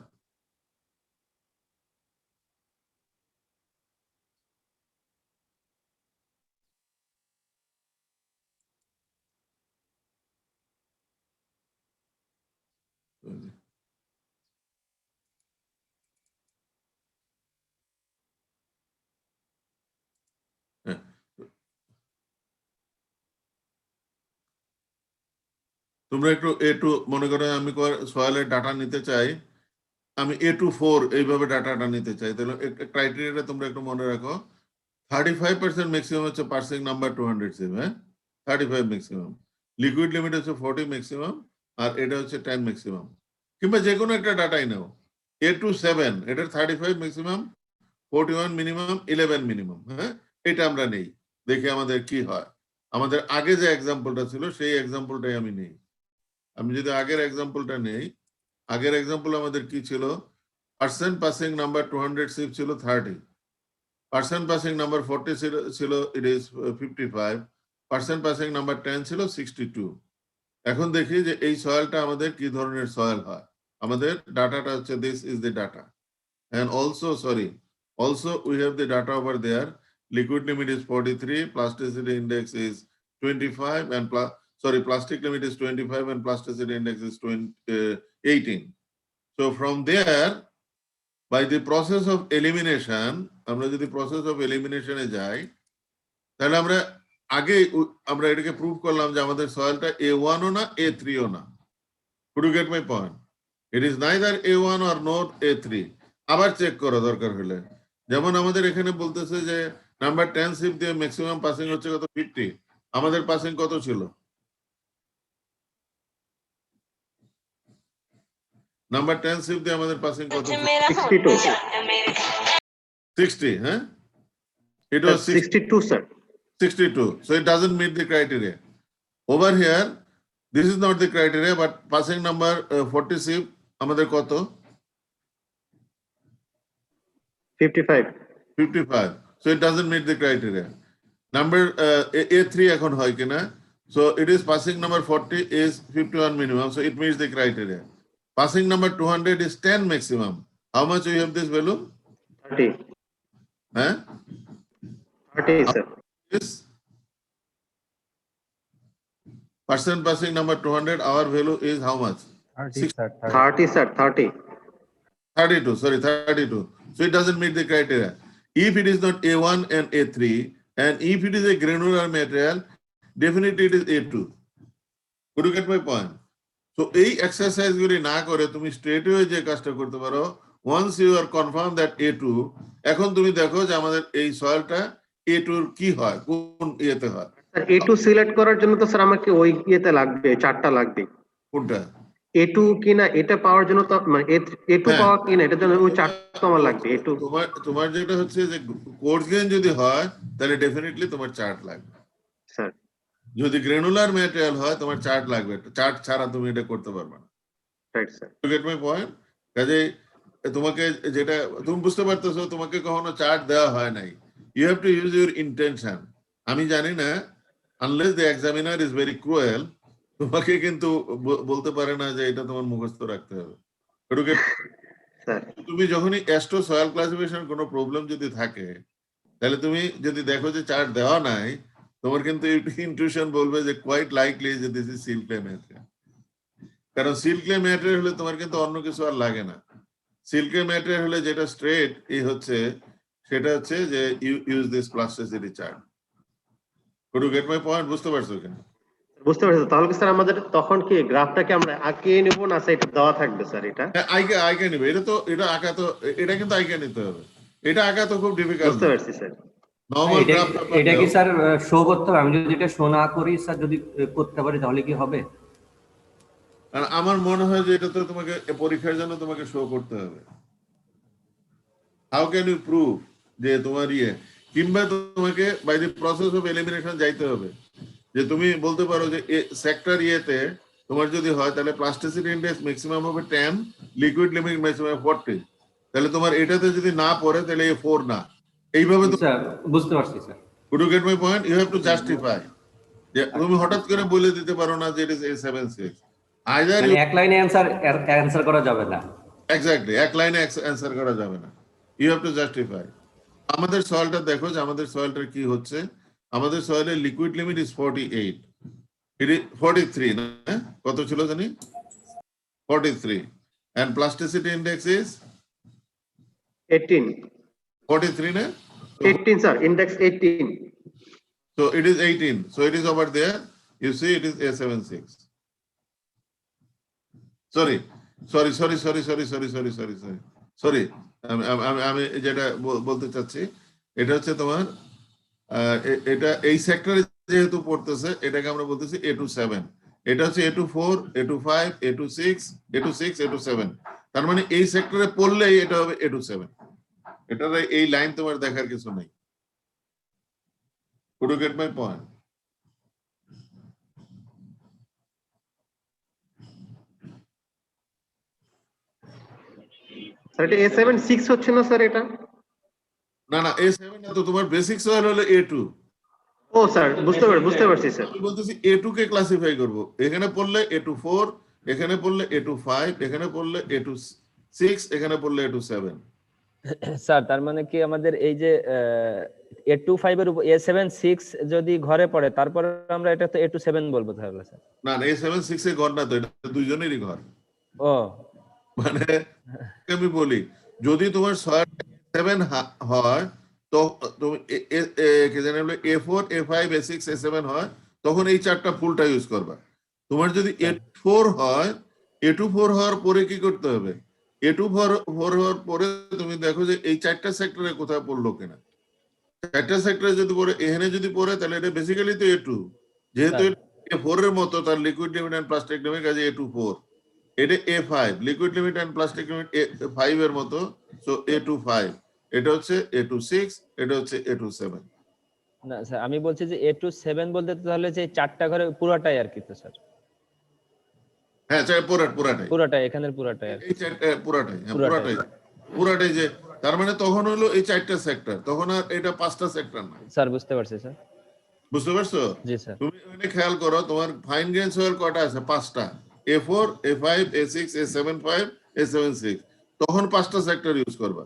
হ্যাঁ, তোমরা একটু A2 মনে করো আমি সয়েলের ডাটা নিতে চাই, আমি A2 4 এইভাবে ডাটাটা নিতে চাই, তাহলে ক্রাইটেরিয়াটা তোমরা একটু মনে রাখো। 35% ম্যাক্সিমাম হচ্ছে পার্সিং নাম্বার 200 সিম, 35 ম্যাক্সিমাম, লিকুইড লিমিট হচ্ছে 40 ম্যাক্সিমাম, আর এটা হচ্ছে 10 ম্যাক্সিমাম। কিংবা যে কোনো একটা ডাটাই নাও, A2 7 এটার 35 ম্যাক্সিমাম, 41 মিনিমাম, 11 মিনিমাম। এটা আমরা নেই, দেখি আমাদের কি হয়। আমাদের আগে যে এক্সাম্পলটা ছিল সেই এক্সাম্পলটাই আমি নেই। আমি যদি আগের এক্সাম্পলটা নেই, আগের এক্সাম্পল আমাদের কি ছিল, পার্সেন্ট পাসিং নাম্বার 200 সিম ছিল 30, পার্সেন্ট পাসিং নাম্বার 40 ছিল it is 55, percent passing number 10 ছিল 62। এখন দেখি যে এই সয়েলটা আমাদের কি ধরনের সয়েল হয়। আমাদের ডাটাটা হচ্ছে this is the data, and also we have the data over there. Liquid limit is 43, plasticity index is 25, and plastic limit is 25 and plasticity index is 18. So from there, by the process of elimination, আমরা যদি process of elimination এ যাই, তাহলে আমরা এটাকে prove করলাম যে আমাদের সয়েলটা A1 ও না A3 ও না। Could you get my point? It is neither A1 or not A3. আবার চেক করো দরকার হলে, যেমন আমাদের এখানে বলতেছে যে নাম্বার 10 সিপ দিয়ে ম্যাক্সিমাম পাসিং হচ্ছে কত, 50, আমাদের পাসিং কত ছিল, নাম্বার 10 সিপ দিয়ে আমাদের পাসিং কত ছিল, 62 60, it was 62 sir. 62, so it doesn't meet the criteria. Over here, this is not the criteria, but passing number 40 sip আমাদের কত, 55 55, so it doesn't meet the criteria. Number A3 এখন হয় কিনা, so it is passing number 40 is 51 minimum, so it meets the criteria. Passing number 200 is 10 maximum. How much you have this value? 30 sir. This percent passing number 200, our value is how much? 30 sir, 30 32, sorry, 32. So it doesn't meet the criteria. If it is not A1 and A3, and if it is a granular material, definitely it is A2. Could you get my point? So এই exercise গুলি না করে তুমি straight way যে কাজটা করতে পারো, once you are confirmed that A2, এখন তুমি দেখো যে আমাদের এই সয়েলটা A2 এর কি হয়, কোন ইয়েতে হয়। স্যার A2 সিলেক্ট করার জন্য তো স্যার আমাকে ওই ইয়েতে লাগবে, চারটা লাগবে। কোনটা? A2 কিনা এটা পাওয়ার জন্য তো মানে A2 পাওয়া কিনা এটার জন্য ওই চারটা আমার লাগবে। A2 তোমার যেটা হচ্ছে যে কোর্স গেইন যদি হয় তাহলে ডেফিনেটলি তোমার চার্ট লাগবে স্যার। যদি গ্রানুলার ম্যাটেরিয়াল হয় তোমার চার্ট লাগবে, চার্ট ছাড়া তুমি এটা করতে পারবে না। Right sir. You get my point? কাজে তোমাকে যেটা তুমি বুঝতে পারতেছো, তোমাকে কখনো চার্ট দেওয়া হয় নাই, you have to use your intention. আমি জানি না, unless the examiner is very cruel, তোমাকে কিন্তু বলতে পারে না যে এটা তোমার মুখস্থ রাখতে হবে। স্যার তুমি যখনই অ্যাস্ট্রো সয়েল ক্লাসিফিকেশন কোনো প্রবলেম যদি থাকে, তাহলে তুমি যদি দেখো যে চার্ট দেওয়া নাই, তোমার কিন্তু ইনটিউশন বলবে যে কোয়াইট লাইকলি যে this is seal clay material. কারণ সিল ক্লে ম্যাটেরিয়াল হলে তোমার কিন্তু অন্য কিছু আর লাগে না। সিল ক্লে ম্যাটেরিয়াল হলে যেটা স্ট্রেট হচ্ছে সেটা হচ্ছে যে use this plasticity chart. Could you get my point? বুঝতে পারছো কেন? বুঝতে পারছি তাহলে কি স্যার আমাদের তখন কি গ্রাফটাকে আমরা আঁকিয়ে নেব না স্যার এটা দেওয়া থাকবে স্যার এটা হ্যাঁ, আইকে নিবে, এটা আঁকা তো, এটা কিন্তু আইকে নিতে হবে, এটা আঁকা তো খুব ডিফিকাল্ট বুঝতে না, পারছি স্যার নর্মাল এটা গ্রাফ এটা কি স্যার শো করতে হবে? আমি যদি এটা শো না করি স্যার, যদি করতে পারি তাহলে কি হবে? আর আমার মনে হয় যে এটা তো তোমাকে পরীক্ষার জন্য তোমাকে শো করতে হবে। হাউ ক্যান ইউ প্রুভ যে তোমার কিংবা তোমাকে by the process of elimination যাইতে হবে, যে তুমি বলতে পারো যে সেক্টর ইয়েতে তোমার যদি হয় তাহলে প্লাস্টিসিটি ইন্ডেক্স ম্যাক্সিমাম হবে 10, লিকুইড লিমিট ম্যাক্সিমাম 40, তাহলে তোমার এটাতে যদি না পড়ে তাহলে এ 4 না, এইভাবে তো। স্যার বুঝতে পারছি sir. Could you get my point? You have to justify. যে তুমি হঠাৎ করে বলে দিতে পারো না যে it is A76. Either মানে you এক লাইনে অ্যান্সার করা যাবে না। exactly এক লাইনে অ্যান্সার করা যাবে না, you have to justify. আমাদের সয়েলটা দেখো যে আমাদের সয়েলটার কি হচ্ছে, আমাদের সয়েলের liquid limit is 48, it is 43 না, কত ছিল জানি 43, and plasticity index is 18 43 না, 18 sir index 18 so it is 18, so it is over there, you see it is A76. Sorry, আমি যেটা বলতে চাচ্ছি এটা হচ্ছে তোমার এটা এই সেক্টরে যেহেতু পড়তেছে এটাকে আমরা বলতেছি A27, এটা হচ্ছে A24, A25, A26, A26, A27, তার মানে এই সেক্টরে পড়লেই এটা হবে A27, এটার এই লাইন তোমার দেখার কিছু নেই। Could you get my point? Sir এটা A76 হচ্ছে না স্যার এটা? না না A7 না তো, তোমার বেসিক সয়েল হলো A2। ও স্যার বুঝতে পারছি স্যার। আমি বলতেছি A2 কে ক্লাসিফাই করব, এখানে পড়লে A24, এখানে পড়লে A25, এখানে পড়লে A26, এখানে পড়লে A27। স্যার তার মানে কি আমাদের এই যে A25 এর উপর A76 যদি ঘরে পড়ে তারপর আমরা এটা তো A27 বলবো তাহলে স্যার? না না A76 এ ঘর না তো, এটা দুইজনেরই ঘর। ও মানে আমি বলি যদি তোমার 7 হয় তো তুমি কি জানি বলে A4, A5, A6, A7 হয় তখন এই চারটা ফুলটা ইউজ করবা। তোমার যদি A4 হয়, A24 হওয়ার পরে কি করতে হবে, A24 হওয়ার পরে তুমি দেখো যে এই চারটা সেক্টরে কোথায় পড়লো কিনা, চারটা সেক্টরে যদি পড়ে, এখানে যদি পড়ে তাহলে এটা বেসিক্যালি তো A2, যেহেতু A4 এর মতো তার liquid limit and plastic limit কাজে A24, এটা A5 liquid limit and plastic limit A5 এর মতো, সো A25, এটা হচ্ছে A26, এটা হচ্ছে A27। না স্যার আমি বলছি যে A27 বলতে তাহলে যে চারটা ঘরে পুরোটাই আর কি তো স্যার? হ্যাঁ পুরাটাই পুরোটাই এখানের পুরোটাই আর কি। এই পুরাটাই যে তার মানে তখন হলো এই চারটা সেক্টর, তখন আর এটা পাঁচটা সেক্টর না। স্যার বুঝতে পারছি স্যার। বুঝতে পারছো? জি স্যার। তুমি এখানে খেয়াল করো তোমার ফাইন গ্রেন সয়েল কয়টা আছে, পাঁচটা, A4, A5, A6, A75, A76, তখন পাঁচটা সেক্টর ইউজ করবা।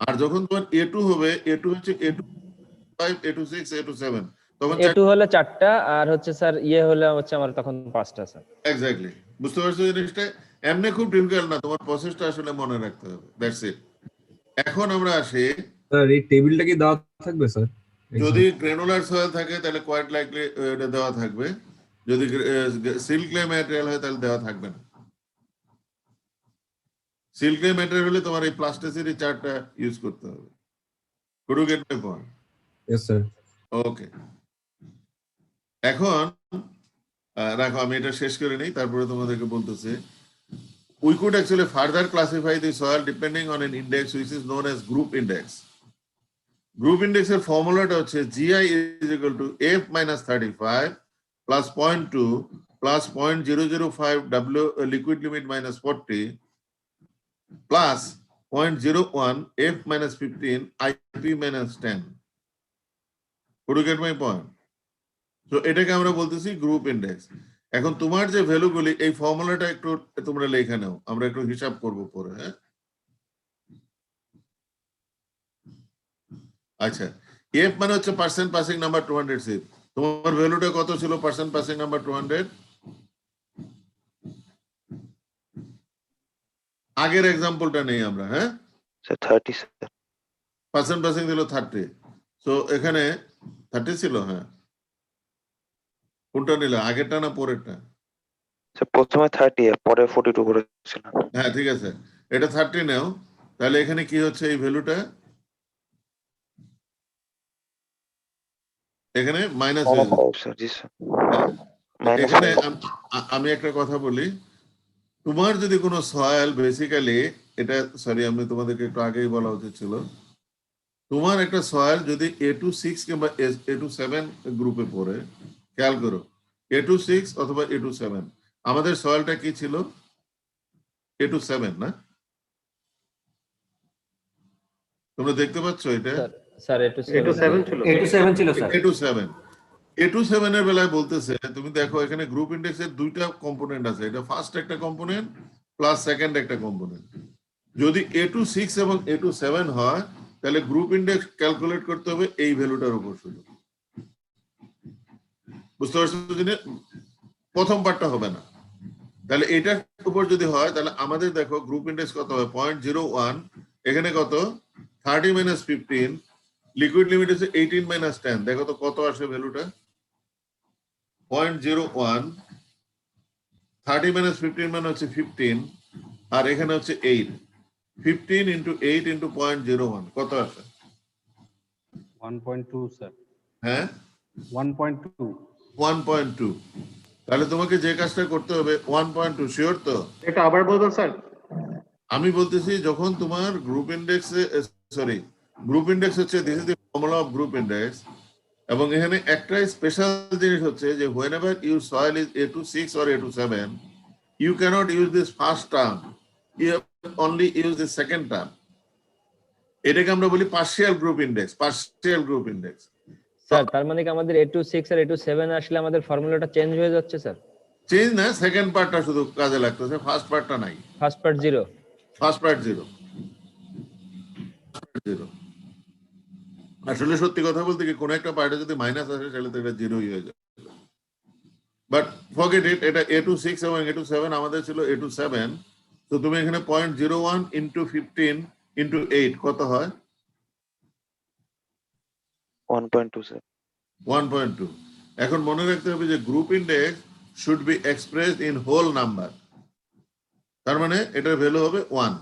আর যখন তোমার A2 হবে, A2 হচ্ছে A25, A26, A27, তখন A2 হলে চারটা আর হচ্ছে স্যার হলে হচ্ছে আমার তখন পাঁচটা স্যার। এক্স্যাক্টলি বুঝতে পারছো জিনিসটা? এমনি খুব ডিফিকাল্ট না, তোমার প্রসেসটা আসলে মনে রাখতে হবে, দ্যাটস ইট। এখন আমরা আসি, স্যার এই টেবিলটা কি দেওয়া থাকবে স্যার? যদি গ্রানুলার সয়েল থাকে তাহলে কোয়াইট লাইকলি এটা দেওয়া থাকবে, যদি সিল্ক ক্লে ম্যাটেরিয়াল হয় তাহলে দেওয়া থাকবে না। সিল্ক ক্লে ম্যাটেরিয়াল হলে তোমার এই প্লাস্টিসিটি চার্টটা ইউজ করতে হবে। Could you get my point? Yes sir. Okay, এখন রাখো আমি এটা শেষ করে নেই, তারপরে তোমাদেরকে বলতেছি। We could actually further classify the soil depending on an index which is known as group index. Group index এর ফর্মুলাটা হচ্ছে GI is equal to F minus 35 plus 0.2 plus 0.005 W liquid limit minus 40 plus 0.01 F minus 15 IP minus 10. Could you get my point? So এটাকে আমরা বলতেছি group index. এখন তোমার যে ভ্যালুগুলি, এই ফর্মুলাটা একটু তোমরা লেখা নাও, আমরা একটু হিসাব করব পরে। হ্যাঁ, আচ্ছা, এফ মানে হচ্ছে পার্সেন্ট পাসিং নাম্বার 206, তোমার ভ্যালুটা কত ছিল পার্সেন্ট পাসিং নাম্বার 200? আগের এক্সাম্পলটা নেই আমরা, হ্যাঁ স্যার 30 স্যার। পার্সেন্ট পাসিং ছিল 30, সো এখানে 30 ছিল, হ্যাঁ কোনটা নিলে, আগেরটা না পরেরটা? স্যার প্রথমে 30 আর পরে 42 করেছিলাম। হ্যাঁ ঠিক আছে, এটা 30 নাও, তাহলে এখানে কি হচ্ছে এই ভ্যালুটা এখানে মাইনাস হয়ে যাবে। স্যার জি স্যার। হ্যাঁ? মাইনাস এখানে আমি একটা কথা বলি, তোমার যদি কোনো সয়েল বেসিক্যালি এটা, সরি আমি তোমাদেরকে একটু আগেই বলা উচিত ছিল, তোমার একটা সয়েল যদি A26 কিংবা A27 গ্রুপে পড়ে, খেয়াল করো A26 অথবা A27, আমাদের সয়েলটা কি ছিল? A27 না? তোমরা দেখতে পাচ্ছ এটা? স্যার এটা 7 ছিল। 87 ছিল স্যার। A27 এর বেলায় বলতেছে, তুমি দেখো এখানে গ্রুপ ইন্ডেক্সের দুইটা কম্পোনেন্ট আছে, এটা ফার্স্ট একটা কম্পোনেন্ট প্লাস সেকেন্ড একটা কম্পোনেন্ট। যদি A26 এবং A27 হয় তাহলে গ্রুপ ইন্ডেক্স ক্যালকুলেট করতে হবে এই ভ্যালুটার উপর শুধু। বুঝতে পারছো? প্রথম পার্টটা হবে না। তাহলে এটার উপর যদি হয় তাহলে আমাদের দেখো গ্রুপ ইন্ডেক্স কত হয় 0.01, এখানে কত 30 minus 15, লিকুইড লিমিট হচ্ছে 18 minus 10, দেখো তো কত আসে ভ্যালুটা 0.01, 30 minus 15 মানে হচ্ছে 15, আর এখানে হচ্ছে 8, 15 into 8 into 0.01 কত আসে? 1.2 স্যার, হ্যাঁ 1.2। 1.2। তাহলে তোমাকে যে কাজটা করতে হবে 1.2, শিওর তো? এটা আবার বলবেন স্যার? আমি বলতেছি যখন তোমার গ্রুপ ইন্ডেক্সে, সরি গ্রুপ ইন্ডেক্স হচ্ছে this is the formula of group index, এবং এখানে একটাই স্পেশাল জিনিস হচ্ছে যে whenever your soil is A26 or A27, you cannot use this first term, you have only use the second term. এটাকে আমরা বলি partial group index, partial group index. Sir তার মানে কি আমাদের A26 আর A27 আসলে আমাদের ফর্মুলাটা চেঞ্জ হয়ে যাচ্ছে স্যার? চেঞ্জ না, সেকেন্ড পার্টটা শুধু কাজে লাগতেছে, ফার্স্ট পার্টটা নাই। First part 0। First part 0। আসলে সত্যি কথা বলতে কি কোন একটা পার্টে যদি মাইনাস আসে তাহলে তো এটা 0ই হয়ে যাবে। বাট ফরগেট ইট, এটা A26 এবং A27 আমাদের ছিল A27, তো তুমি এখানে 0.01 into 15 into 8 কত হয়? 1.2 স্যার। 1.2। এখন মনে রাখতে হবে যে group index should be expressed in whole number, তার মানে এটার ভ্যালু হবে 1,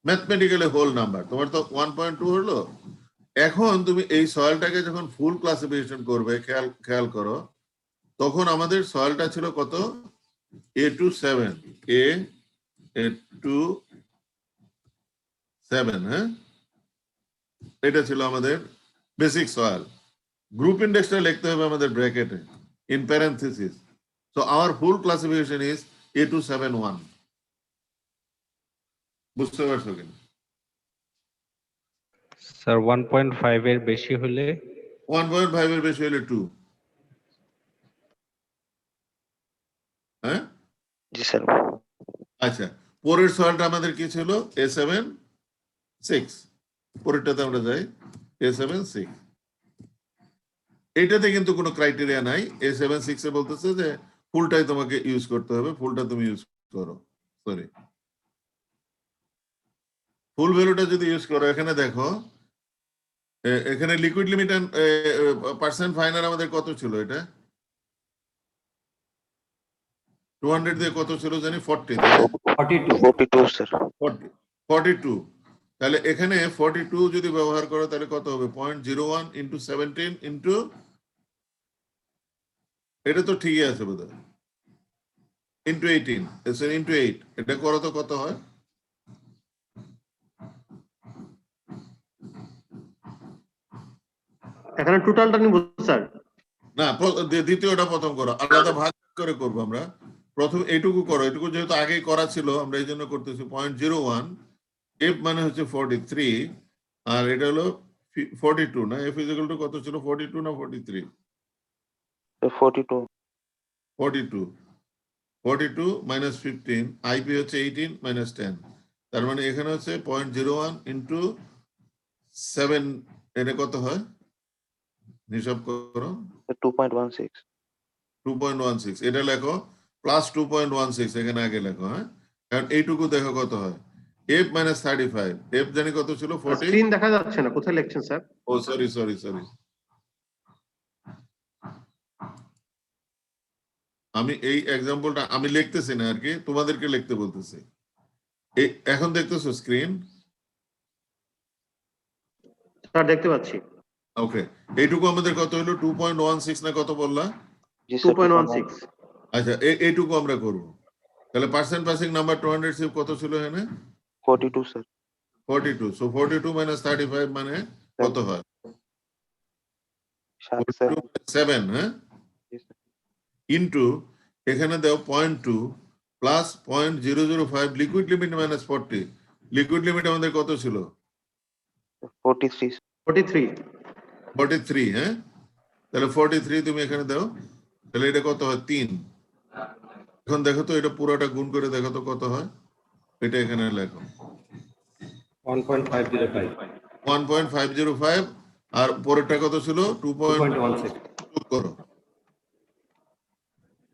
ম্যাথমেটিক্যালি হোল নাম্বার। তোমার তো 1.2 হলো। এখন তুমি এই সয়েলটাকে যখন ফুল ক্লাসিফিকেশন করবে, খেয়াল করো, তখন আমাদের সয়েলটা ছিল কত? A27, A27, হ্যাঁ এটা ছিল আমাদের বেসিক সয়েল। গ্রুপ ইন্ডেক্সটা লিখতে হবে আমাদের ব্র্যাকেটে in parenthesis, so our full classification is A271। বুঝতে পারছো কিনা? স্যার 1.5 এর বেশি হলে 1.5 এর বেশি হলে 2, হ্যাঁ জি স্যার। আচ্ছা। পরের সয়েলটা আমাদের কি ছিল? A76। পরেরটাতে আমরা যাই, A76। এইটাতে কিন্তু কোনো ক্রাইটেরিয়া নাই। A76 এ বলতেছে যে ফুলটাই তোমাকে ইউজ করতে হবে, ফুলটা তুমি ইউজ করো। সরি, ফুল ভ্যালুটা যদি ইউজ করো, এখানে দেখো এখানে liquid limit and percent final আমাদের কত ছিল? এটা 200 দিয়ে কত ছিল জানি? 40, 42 স্যার। 42। তাহলে এখানে 42 যদি ব্যবহার করো তাহলে কত হবে? 0.01 into 17 into, এটা তো ঠিকই আছে বোধহয়, into 18, into 8, এটা করো তো কত হয়? এখানে টোটালটা নিব স্যার? না, দ্বিতীয়টা প্রথম করো, আলাদা ভাগ করে করবো আমরা। প্রথম এইটুকু করো, এটুকু যেহেতু আগেই করা ছিল আমরা এই জন্য করতেছি। 0.01, F মানে হচ্ছে 43, আর এটা হলো 42 না? F ইজ ইকুয়াল টু কত ছিল? 42 না 43? 42। 42 minus 15, IP হচ্ছে 18 minus 10, তার মানে এখানে হচ্ছে 0.01 into 7, এটা কত হয় হিসাব করো? 2.16। 2.16, এটা লেখো প্লাস 2.16 এখানে আগে লেখো, হ্যাঁ, কারণ এইটুকু দেখো কত হয়। F minus 35, F জানি কত ছিল? 40। স্ক্রিন দেখা যাচ্ছে না, কোথায় লিখছেন স্যার? ও সরি, আমি এই এক্সাম্পলটা আমি লিখতেছি না আর কি, তোমাদেরকে লিখতে বলতেছি। এখন দেখতেছো স্ক্রিন? স্যার দেখতে পাচ্ছি। ওকে, এইটুকু আমাদের কত হলো? 2.16 না কত বললা? জি স্যার 2.16 আচ্ছা, এইটুকু আমরা করব। তাহলে পার্সেন্ট পাসিং নাম্বার 200 সিফ কত ছিল এখানে? 42 স্যার 42। সো 42 মাইনাস 35 মানে কত হয়? 7, হ্যাঁ, ইন্টু এখানে দাও 0.2 plus 0.005 liquid limit minus 40। Liquid limit আমাদের কত ছিল? 43 43 43, হ্যাঁ। তাহলে 43 তুমি এখানে দাও, তাহলে এটা কত হয়? 3। এখন দেখো তো এটা পুরোটা গুণ করে দেখো তো কত হয়, এটা এখানে লেখো 1.505 1.505 আর পরেরটা কত ছিল? 2.16 যোগ করো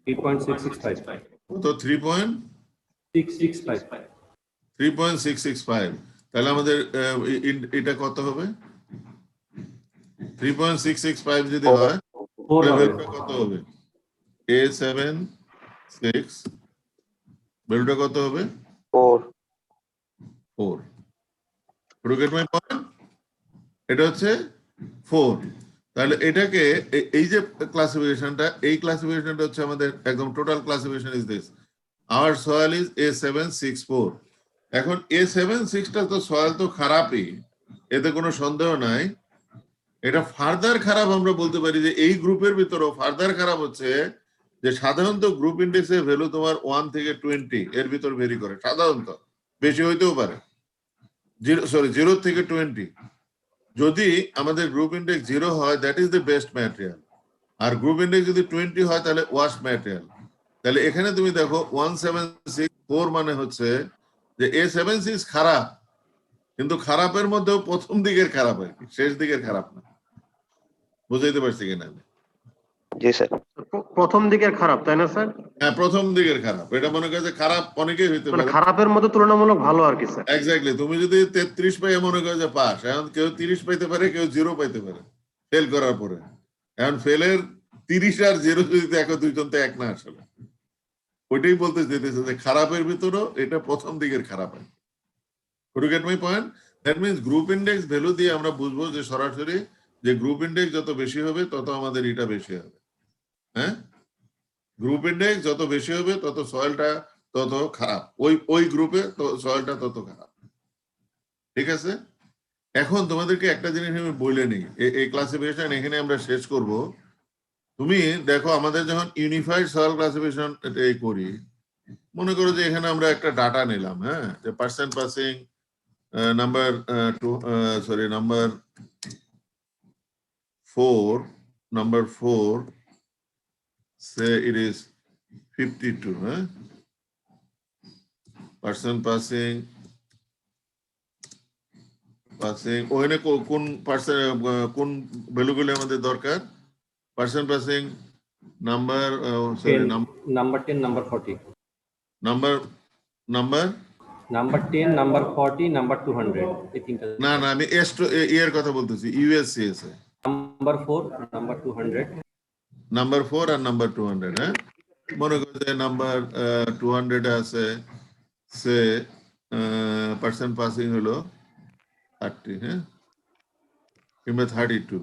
3.665 কত? 3.665। তাহলে আমাদের এটা কত হবে? 3.665 যদি হয় 4 হবে। ভ্যালুটা কত হবে? A76 ভ্যালুটা কত হবে? 4 4। You get my point? এটা হচ্ছে 4। তাহলে এটাকে এই যে ক্লাসিফিকেশনটা, এই ক্লাসিফিকেশনটা হচ্ছে আমাদের একদম total classification is this. Our soil is A764। এখন A76টা তো সয়েল তো খারাপই, এতে কোনো সন্দেহ নাই। এটা ফার্দার খারাপ আমরা বলতে পারি যে এই গ্রুপের ভিতরেও ফার্দার খারাপ হচ্ছে যে সাধারণত গ্রুপ ইন্ডেক্সের ভ্যালু তোমার 1 থেকে 20 এর ভিতর ভেরি করে, সাধারণত বেশি হইতেও পারে, 0 থেকে 20। যদি আমাদের গ্রুপ ইন্ডেক্স 0 হয় that is the best material, আর গ্রুপ ইন্ডেক্স যদি 20 হয় তাহলে ওয়ার্স্ট ম্যাটেরিয়াল। তাহলে এখানে তুমি দেখো 1764 মানে হচ্ছে যে A76 খারাপ, কিন্তু খারাপের মধ্যেও প্রথম দিকের খারাপ আর কি, শেষ দিকের খারাপ না। বুঝাইতে পারছি কিনা আমি? জি স্যার প্রথম দিকের খারাপ, তাই না স্যার? হ্যাঁ, প্রথম দিকের খারাপ। এটা মনে করে যে খারাপ অনেকেই হইতে মানে পারে। খারাপের মধ্যে তুলনামূলক ভালো আর কি স্যার। এক্স্যাক্টলি, তুমি যদি 33 পাই মনে করো যে পাস, এখন কেউ 30 পাইতে পারে, কেউ 0 পাইতে পারে ফেল করার পরে। এখন ফেলের 30 আর 0 যদি দেখো দুইজন তো এক না আসলে। ওইটাই বলতে যেতেছে যে খারাপের ভিতরেও এটা প্রথম দিকের খারাপ। You get my point? That means group index value দিয়ে আমরা বুঝবো যে সরাসরি যে গ্রুপ ইন্ডেক্স যত বেশি হবে তত আমাদের এটা বেশি হবে। হ্যাঁ, গ্রুপ ইন্ডেক্স যত বেশি হবে তত সয়েলটা তত খারাপ, ওই গ্রুপে সয়েলটা তত খারাপ। ঠিক আছে, এখন তোমাদেরকে একটা জিনিস আমি বলে নিই, এই ক্লাসিফিকেশন এখানে আমরা শেষ করব। তুমি দেখো আমাদের যখন ইউনিফাইড সয়েল ক্লাসিফিকেশন করি, মনে করো যে এখানে আমরা একটা ডাটা নিলাম, হ্যাঁ, যে percent passing number number 4 say it is 52, হ্যাঁ, পার্সেন্ট পাসিং ওখানে কোন কোন ভ্যালুগুলো আমাদের দরকার? Percent passing number number 10, number 40, number number 10, number 40, number 200, এই তিনটা। না আমি এর কথা বলতেছি, ইউএসসিএস নাম্বার 4, নাম্বার 200, নাম্বার 4 আর নাম্বার 200। হ্যাঁ, মনে করো যে নাম্বার 200 আছে, সে পার্সেন্ট পাসিং হলো 30, হ্যাঁ, কিংবা 32,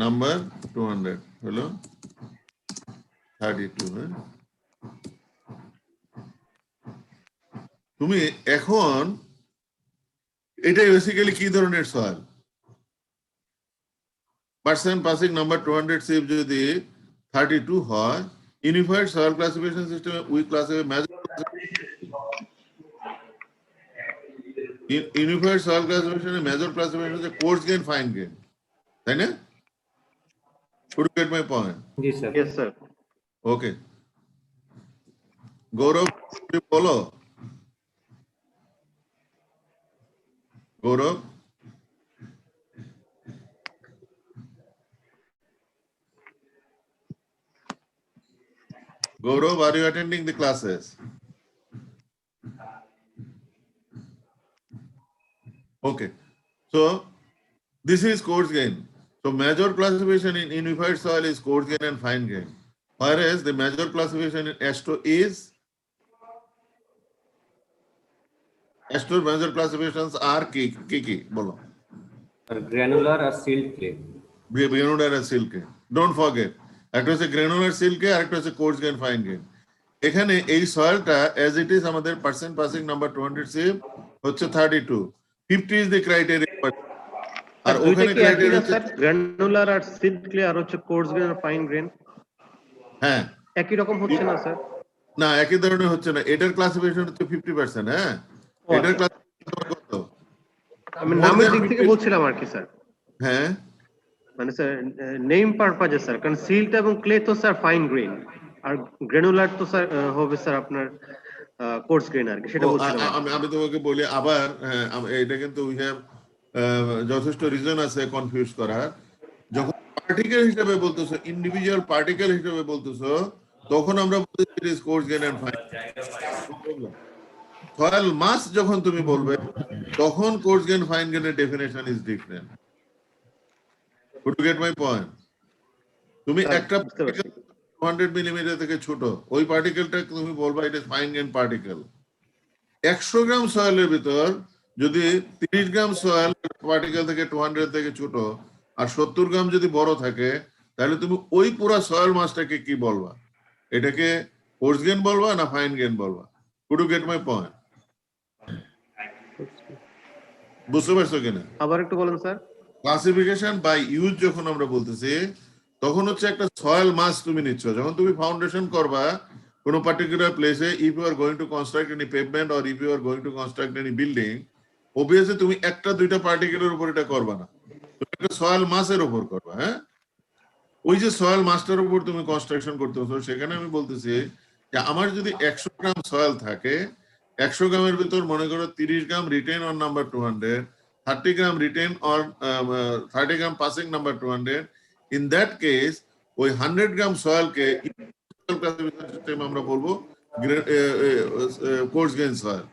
নাম্বার 200 হলো 32, হ্যাঁ। তুমি এখন এটা বেসিক্যালি কি ধরনের soil? Percent passing number 200 Saif যদি 32 হয়, ইউনিফাইড সয়েল ক্লাসিফিকেশন সিস্টেমে we classify unified soil ক্লাসিফিকেশনে major classification হচ্ছে কোর্স গেইন, ফাইন গেইন, তাই না? Could you get my point? G sir. Yes sir. ওকে, গৌরব বলো। গৌরব, Gaurav, are you attending the classes? Okay, so this is coarse grain. So major classification in unified soil is coarse grain and fine grain. whereas the major classification in ASTO is ASTO major classifications are কি বলো granular আর silt clay. Granular আর সিল্কে, don't forget, একটা হচ্ছে granular সিল্কে আর একটা হচ্ছে course grain fine grain. এখানে এই সয়েলটা এজ ইট ইজ আমাদের পার্সেন্ট পাসিং নাম্বার 200 সিএফ হচ্ছে 32, 50 ইজ দ্য ক্রাইটেরিয়া। আর আর দুইটা ওখানে কি একই ক্রাইটেরিয়া না হচ্ছে স্যার? গ্র্যানুলার আর সিল্ড ক্লে আর হচ্ছে কোর্স গ্রেন আর ফাইন গ্রেন হ্যাঁ একই রকম হচ্ছে না স্যার? না একই ধরনের হচ্ছে না, এটার ক্লাসিফিকেশন হচ্ছে 50%। হ্যাঁ এটার ক্লাসিফিকেশন কত? আমি More নামের than দিক থেকে 50 বলছিলাম আর কি স্যার, হ্যাঁ মানে স্যার নেম পারপাজে স্যার, কারণ সিল্ড এবং ক্লে তো স্যার ফাইন গ্রেন আর গ্র্যানুলার তো স্যার হবে স্যার আপনার কোর্স গ্রেন আর কি, সেটা ও, বলছিলাম। আমি তোমাকে বলি আবার, হ্যাঁ এটা কিন্তু উই হ্যাভ যথেষ্ট রিজন আছে কনফিউজ করার। যখন পার্টিকেল হিসেবে বলতেছো, ইন্ডিভিজুয়াল পার্টিকেল হিসেবে বলতেছো, তখন আমরা বলতেছি it is coarse grain and fine. Soil mass যখন তুমি বলবে, তখন কোর্স গ্রেন ফাইন গ্রেনের definition is different. Would you get my point? তুমি স্যার, একটা বুঝতে পারছি। 200 মিলিমিটার থেকে ছোট ওই পার্টিকেলটা তুমি বলবা এটা ফাইন গ্রেন পার্টিকেল। 100 গ্রাম সয়েলের ভিতর যদি 30 গ্রাম সয়েল পার্টিকেল থেকে 200 থেকে ছোট আর 70 গ্রাম যদি বড় থাকে, তাহলে তুমি ওই পুরো সয়েল মাসটাকে কি বলবা? এটাকে কোর্স গ্রেন বলবা না ফাইন গ্রেন বলবা? Could you get my point? বুঝতে পারছো কিনা? আবার একটু বলেন স্যার। ক্লাসিফিকেশন বাই ইউজ যখন আমরা বলতেছি, তখন হচ্ছে একটা সয়েল মাস তুমি নিচ্ছ। যখন তুমি ফাউন্ডেশন করবা কোনো particular place, if you are going to construct any pavement or if you are going to construct any building, obviously তুমি একটা দুইটা পার্টিকুলার উপর এটা করবা না, তুমি একটা সয়েল মাসের উপর করবা। হ্যাঁ, ওই যে সয়েল মাসটার উপর তুমি কনস্ট্রাকশন করতেছো, সেখানে আমি বলতেছি যে আমার যদি 100 গ্রাম সয়েল থাকে, 100 গ্রামের ভিতর মনে করো 30 gram retained on number 200, 30 gram retained on 30 gram passing number 200, in that case ওই 100 গ্রাম সয়েলকে সিস্টেম আমরা বলবো কোর্স গ্রেন সয়েল,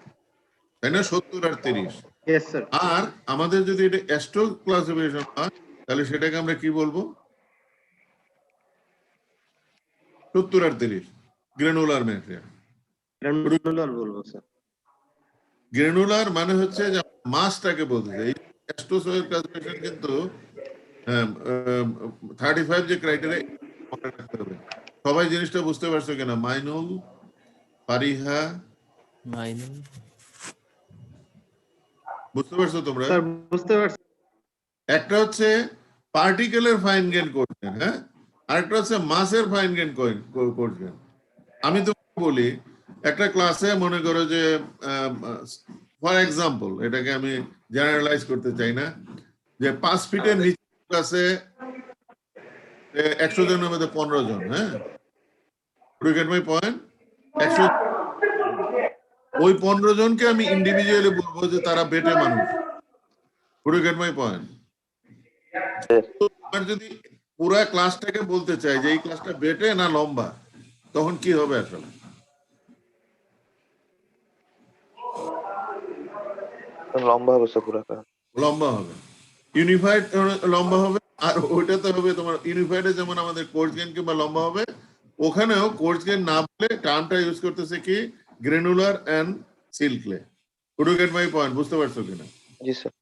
তাই না? 70 আর 30। Yes sir. আর আমাদের যদি এটা অ্যাস্ট্রো ক্লাসিফিকেশন হয়, তাহলে সেটাকে আমরা কি বলবো? 70 আর 30 গ্রানুলার ম্যাটেরিয়াল। গ্র্যানুলার বলবো স্যার। গ্রানুলার মানে হচ্ছে যে মাসটাকে বলতেছে। এই অ্যাস্ট্রো সয়েল ক্লাসিফিকেশন কিন্তু 35 যে ক্রাইটেরিয়া মনে রাখতে হবে। সবাই জিনিসটা বুঝতে পারছো কিনা? মাইনুল, ফারিহা, বুঝতে পারছো তোমরা? স্যার বুঝতে পারছি। একটা হচ্ছে পার্টিকেলের ফাইন গ্রেন করছেন, হ্যাঁ, আরেকটা হচ্ছে মাসের ফাইন গ্রেন করছেন। আমি তোমাকে বলি, একটা ক্লাসে মনে করো যে ফর এক্সাম্পল, এটাকে আমি জেনারেলাইজ করতে চাই না, যে 5 ফিটের নিচে ক্লাসে 100 জনের মধ্যে 15 জন, হ্যাঁ, you get my point? 100 ওই 15 জনকে আমি ইন্ডিভিজুয়ালি বলবো যে তারা বেটে মানুষ। you get my point? তো আমার যদি পুরো ক্লাসটাকে বলতে চাই যে এই ক্লাসটা বেটে না লম্বা, তখন কি হবে? আসলে লম্বা হবে স্যার পুরাটা। লম্বা হবে, ইউনিফাইড লম্বা হবে। আর ওইটাতে হবে তোমার ইউনিফাইডে যেমন আমাদের কোর্স গেন কিংবা লম্বা হবে, ওখানেও কোর্স গেন না বলে টার্মটা ইউজ করতেছে কি granular and silt clay. Could you get my point? বুঝতে পারছো কিনা? জি স্যার।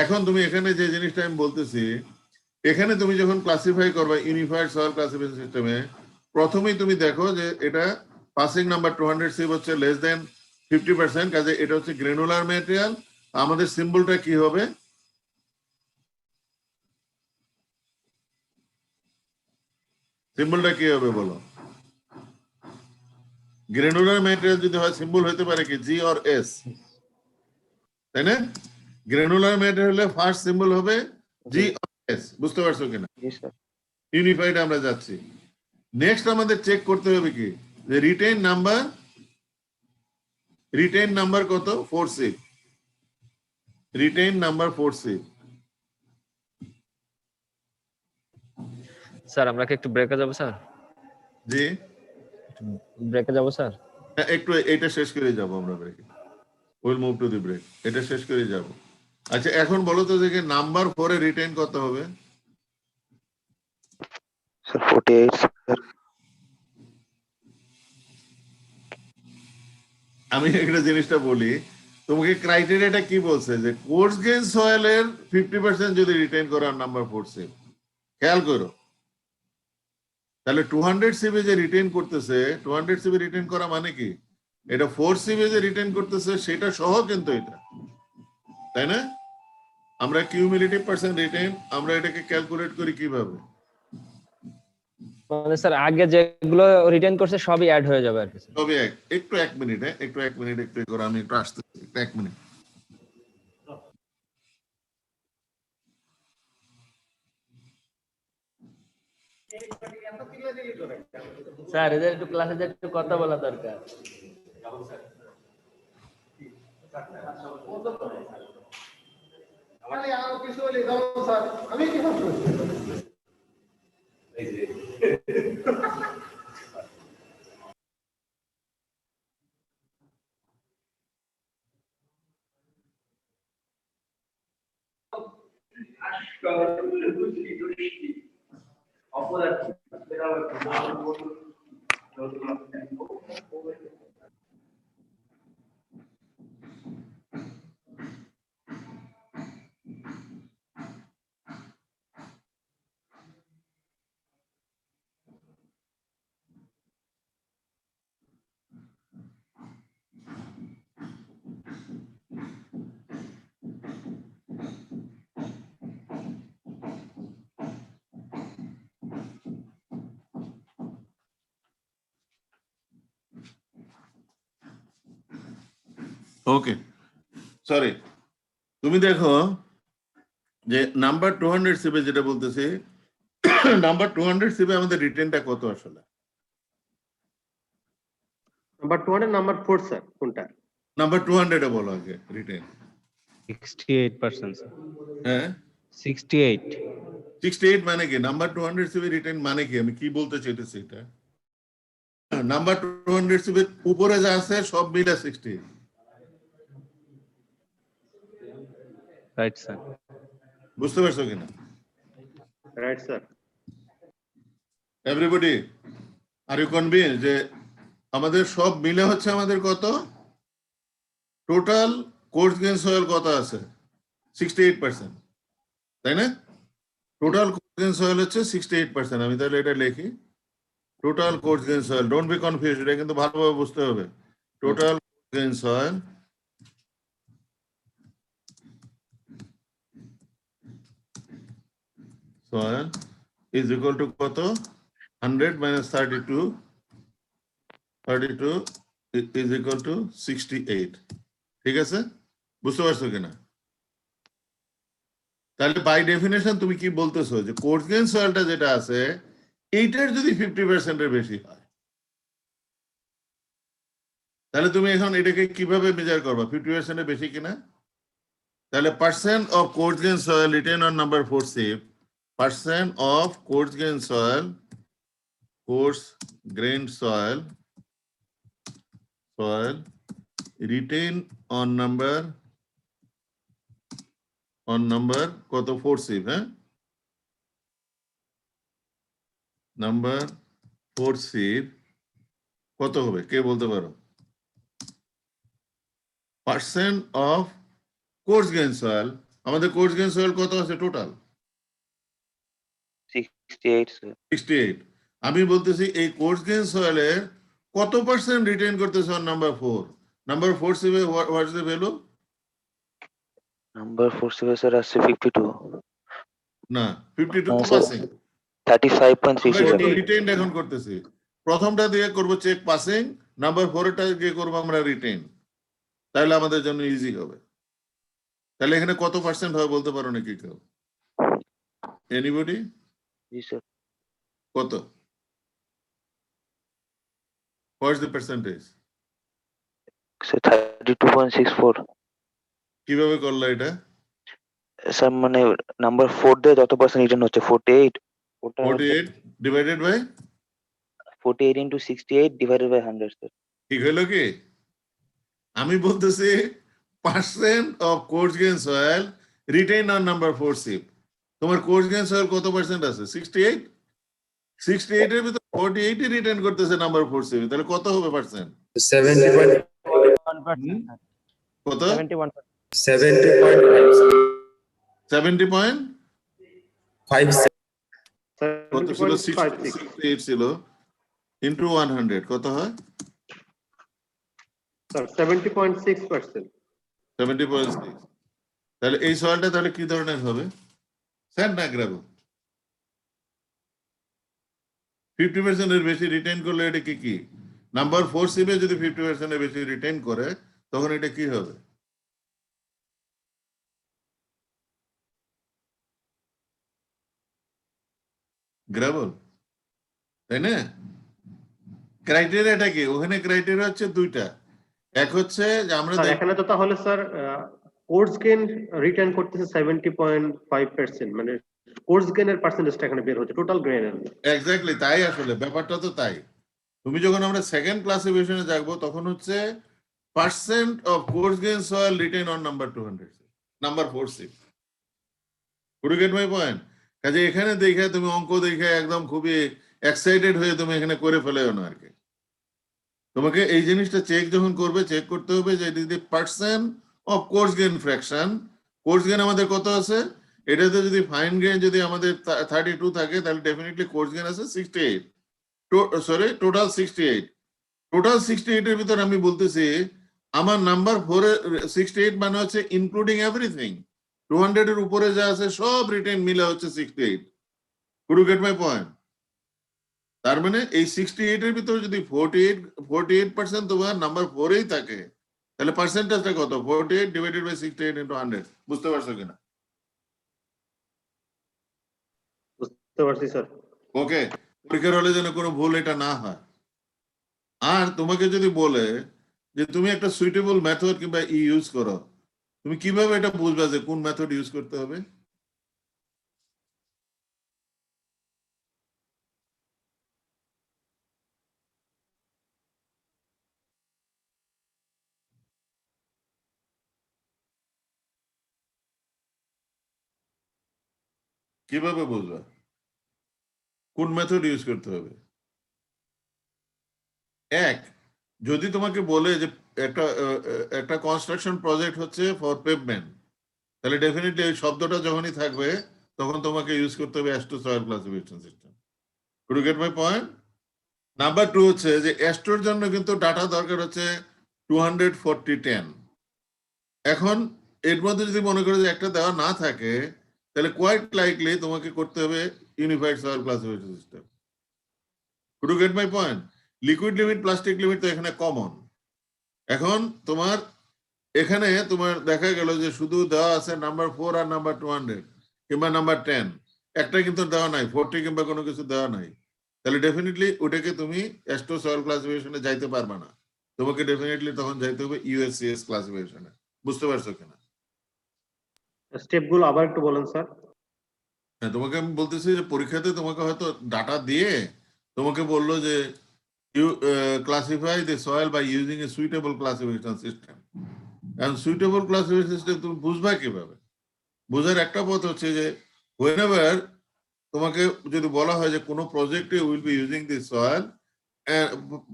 এখন তুমি এখানে যে জিনিসটা আমি বলতেছি, এখানে তুমি যখন ক্লাসিফাই করবে ইউনিফাইড সয়েল ক্লাসিফিকেশন সিস্টেমে, প্রথমেই তুমি দেখো যে এটা পাসিং নাম্বার 200 সিভ হচ্ছে লেস দেন 50%, কাজে এটা হচ্ছে গ্রানুলার ম্যাটেরিয়াল। আমাদের সিম্বলটা কি হবে? সিম্বলটা কি হবে বলো? গ্রানুলার ম্যাটেরিয়াল যদি হয় সিম্বল হতে পারে কি জি অর এস, তাই না? গ্রানুলার ম্যাটেরিয়াল হলে ফার্স্ট সিম্বল হবে জি অর এস। বুঝতে পারছো কিনা? জি স্যার। ইউনিফাইড আমরা যাচ্ছি। নেক্সট আমাদের চেক করতে হবে কি যে রিটেইন নাম্বার কত? 4C। Retain number 4C। Sir আমরা কি একটু ব্রেকে যাব স্যার? জি, ব্রেকে যাব স্যার। একটু এটা শেষ করে যাব আমরা ব্রেকে। Will move to the break. এটা শেষ করে যাব। আচ্ছা এখন বলো তো যে নাম্বার 4 এ রিটেইন কত হবে? স্যার 48 আমি একটা জিনিসটা বলি, তোমাকে ক্রাইটেরিয়াটা কি বলছে যে কোর্স গেইন সয়েলের 50% যদি রিটেইন করার নাম্বার 4 সিপ, খেয়াল করো তাহলে 200 সিবি যে রিটেইন করতেছে, 200 সিবি রিটেইন করা মানে কি, এটা 4 সিবি যে রিটেইন করতেছে সেটা সহ কিন্তু এটা, তাই না? আমরা কিউমুলেটিভ পার্সেন্ট রিটেইন আমরা এটাকে ক্যালকুলেট করি কিভাবে? মানে স্যার আগে যেগুলো রিটার্ন করছে সবই অ্যাড হয়ে যাবে আর কি স্যার। তবে একটু এক মিনিট, একটু করে আমি একটু আসতেছি, একটু 1 মিনিট। স্যার এদের একটু ক্লাসে যে একটু কথা বলা দরকার। ওকে, সরি, তুমি দেখো যে নাম্বার 200 সিবে যেটা বলতেছি, নাম্বার 200 সিবে আমাদের রিটেনটা কত আসলে? নাম্বার 200 নাম্বার 4 স্যার কোনটা? নাম্বার 200 এ বলো আগে রিটেন। 68% স্যার। হ্যাঁ 68 68 মানে কি? নাম্বার 200 সিবি রিটেন মানে কি? আমি কি বলতে চাইতেছি এটা, নাম্বার 200 সিবি উপরে যা আছে সব মিলে 60। Right sir. বুঝতে পারছো কিনা? Right sir. Everybody are you convince যে আমাদের সব মিলে হচ্ছে আমাদের কত? টোটাল কোর্স গেইন সয়েল কত আছে? 68%, তাই না? টোটাল কোর্স গেইন সয়েল হচ্ছে 68%। আমি তাহলে এটা লিখি, total course gain soil, don't be confuse, এটা কিন্তু ভালোভাবে বুঝতে হবে। Total course gain soil is equal to কত? 100 minus 32 is equal to 68। ঠিক আছে, বুঝতে পারছো কিনা? তাহলে বাই ডেফিনেশন তুমি কি বলতেছো যে কোর্স গেইন সয়েলটা যেটা আছে এইটার যদি 50% এর বেশি হয়, তাহলে তুমি এখন এটাকে কিভাবে মেজার করবা 50% এর বেশি কিনা? তাহলে percent of course gain soil written on number 4 sheep, percent of coarse grained soil retained on number কত 4 সিপ, হ্যাঁ নাম্বার 4 সিপ কত হবে কে বলতে পারো? Percent of coarse grain soil, আমাদের কোর্স গ্রেন সয়েল কত আছে টোটাল? 68 স্যার। 68। আমি বলতেছি এই কোর্স গ্রেন সয়েলের কত পার্সেন্ট রিটেইন করতেছে অন নাম্বার 4? নাম্বার 4 সিবে what is the value? Number 4 sir আছে 52 না 52 স্যার, পাসিং, 35.37 রিটেইন এখন করতেছি। প্রথমটা দিয়ে করব চেক পাসিং, নাম্বার 4 এরটা দিয়ে করব আমরা রিটেইন, তাহলে আমাদের জন্য ইজি হবে। তাহলে এখানে কত পার্সেন্ট হয় বলতে পারো নাকি কেউ? এনিবডি? জি স্যার। কত? What is the percentage? Sir 32.64 কিভাবে করলা এটা? স্যার মানে নাম্বার 4 দিয়ে যত পার্সেন্ট রিটার্ন হচ্ছে 48 ওটা 48 divided by 48 into 68 divided by 100 sir. ঠিক হলো কি? আমি বলতেছি percent of coarse grain soil retain on number 4 sieve. তোমার কোর্স গ্রেন সয়েল কত পার্সেন্ট আছে? 68। 68 এর ভিতর 48 রিটার্ন করতেছে নাম্বার 4 সিবি, তাহলে কত হবে পার্সেন্ট? 70.5 কত? 71 70.5 কত ছিল? 70.56 68 ছিল ইনটু 100 কত হয়? স্যার 70.6%। 70.6। তাহলে এই সয়েলটা তাহলে কি ধরনের হবে? স্যান্ড না গ্রাভেল? 50% এর বেশি রিটেইন করলে এটা কি নাম্বার 4 সিবে যদি 50% এর বেশি রিটেইন করে তখন এটা কি হবে? গ্রাভেল, তাই না? ক্রাইটেরিয়াটা কি? ওখানে ক্রাইটেরিয়া হচ্ছে দুইটা। এক হচ্ছে যে আমরা স্যার এখানে তো তাহলে স্যার কোর্স গেইন রিটার্ন করতেছে 70.5%, মানে কোর্স গেইনের পার্সেন্টেজটা এখানে বের হচ্ছে টোটাল গ্রেনের। এক্স্যাক্টলি তাই, আসলে ব্যাপারটা তো তাই। তুমি যখন আমরা সেকেন্ড ক্লাসিফিকেশনে যাবো তখন হচ্ছে percent of course gain soil retain on number 200 number 4 sheep. Could you get my point? কাজে এখানে দেখে তুমি অঙ্ক দেখে একদম খুবই এক্সাইটেড হয়ে তুমি এখানে করে ফেলেও না আর কি। তোমাকে এই জিনিসটা চেক যখন করবে, চেক করতে হবে যে it is the percent of course gain fraction. Course gain আমাদের কত আছে? এটাতে যদি ফাইন গেইন যদি আমাদের 32 থাকে তাহলে ডেফিনেটলি কোর্স গেইন আছে 68। Sorry, total 68। টোটাল 68 এর ভিতর আমি বলতেছি আমার নাম্বার 4 এ 68 মানে হচ্ছে ইনক্লুডিং এভরিথিং। 200 এর উপরে যা আছে সব রিটেইন মিলে হচ্ছে 68। Could you get my point? তার মানে এই 68 এর ভিতরে যদি 48% তোমার নাম্বার 4 এই থাকে তাহলে পার্সেন্টেজটা কত? 48 ডিভাইডেড বাই 68 ইনটু 100। বুঝতে পারছো কিনা? বুঝতে পারছি স্যার। ওকে, পরীক্ষার হলে যেন কোনো ভুল এটা না হয়। আর তোমাকে যদি বলে যে তুমি একটা সুইটেবল মেথড কিংবা ইউজ করো, তুমি কিভাবে এটা বুঝবে যে কোন মেথড ইউজ করতে হবে? কিভাবে বুঝবে কোন মেথড ইউজ করতে হবে? এক, যদি তোমাকে বলে যে একটা কনস্ট্রাকশন প্রজেক্ট হচ্ছে ফর পেভমেন্ট, তাহলে ডেফিনেটলি এই শব্দটা যখনই থাকবে তখন তোমাকে ইউজ করতে হবে AASHTO soil classification system. Could you get my point? Number 2 হচ্ছে যে অ্যাস্টোর জন্য কিন্তু ডাটা দরকার হচ্ছে 240-10। এখন এর মধ্যে যদি মনে করো যে একটা দেওয়া না থাকে তাহলে কোয়াইট লাইকলি তোমাকে করতে হবে unified soil classification system. Could you get my point? Liquid limit, plastic limit তো এখানে কমন। এখন তোমার এখানে তোমার দেখা গেল যে শুধু দেওয়া আছে নাম্বার 4 আর নাম্বার 200 কিংবা নাম্বার 10, একটা কিন্তু দেওয়া নাই, 40 কিংবা কোনো কিছু দেওয়া নাই, তাহলে ডেফিনেটলি ওটাকে তুমি অ্যাস্টো সয়েল ক্লাসিফিকেশনে যাইতে পারবে না। তোমাকে ডেফিনেটলি তখন যাইতে হবে ইউএসসিএস ক্লাসিফিকেশনে। বুঝতে পারছো কিনা? স্টেপগুলো আবার একটু বলেন স্যার। হ্যাঁ, তোমাকে আমি বলতেছি যে পরীক্ষাতে তোমাকে হয়তো ডাটা দিয়ে তোমাকে বললো যে you classify the soil by using a suitable classification system. এখন সুইটেবল ক্লাসিফিকেশন সিস্টেম তুমি বুঝবা কিভাবে? বোঝার একটা পথ হচ্ছে যে whenever তোমাকে যদি বলা হয় যে কোনো প্রজেক্টে will be using this soil,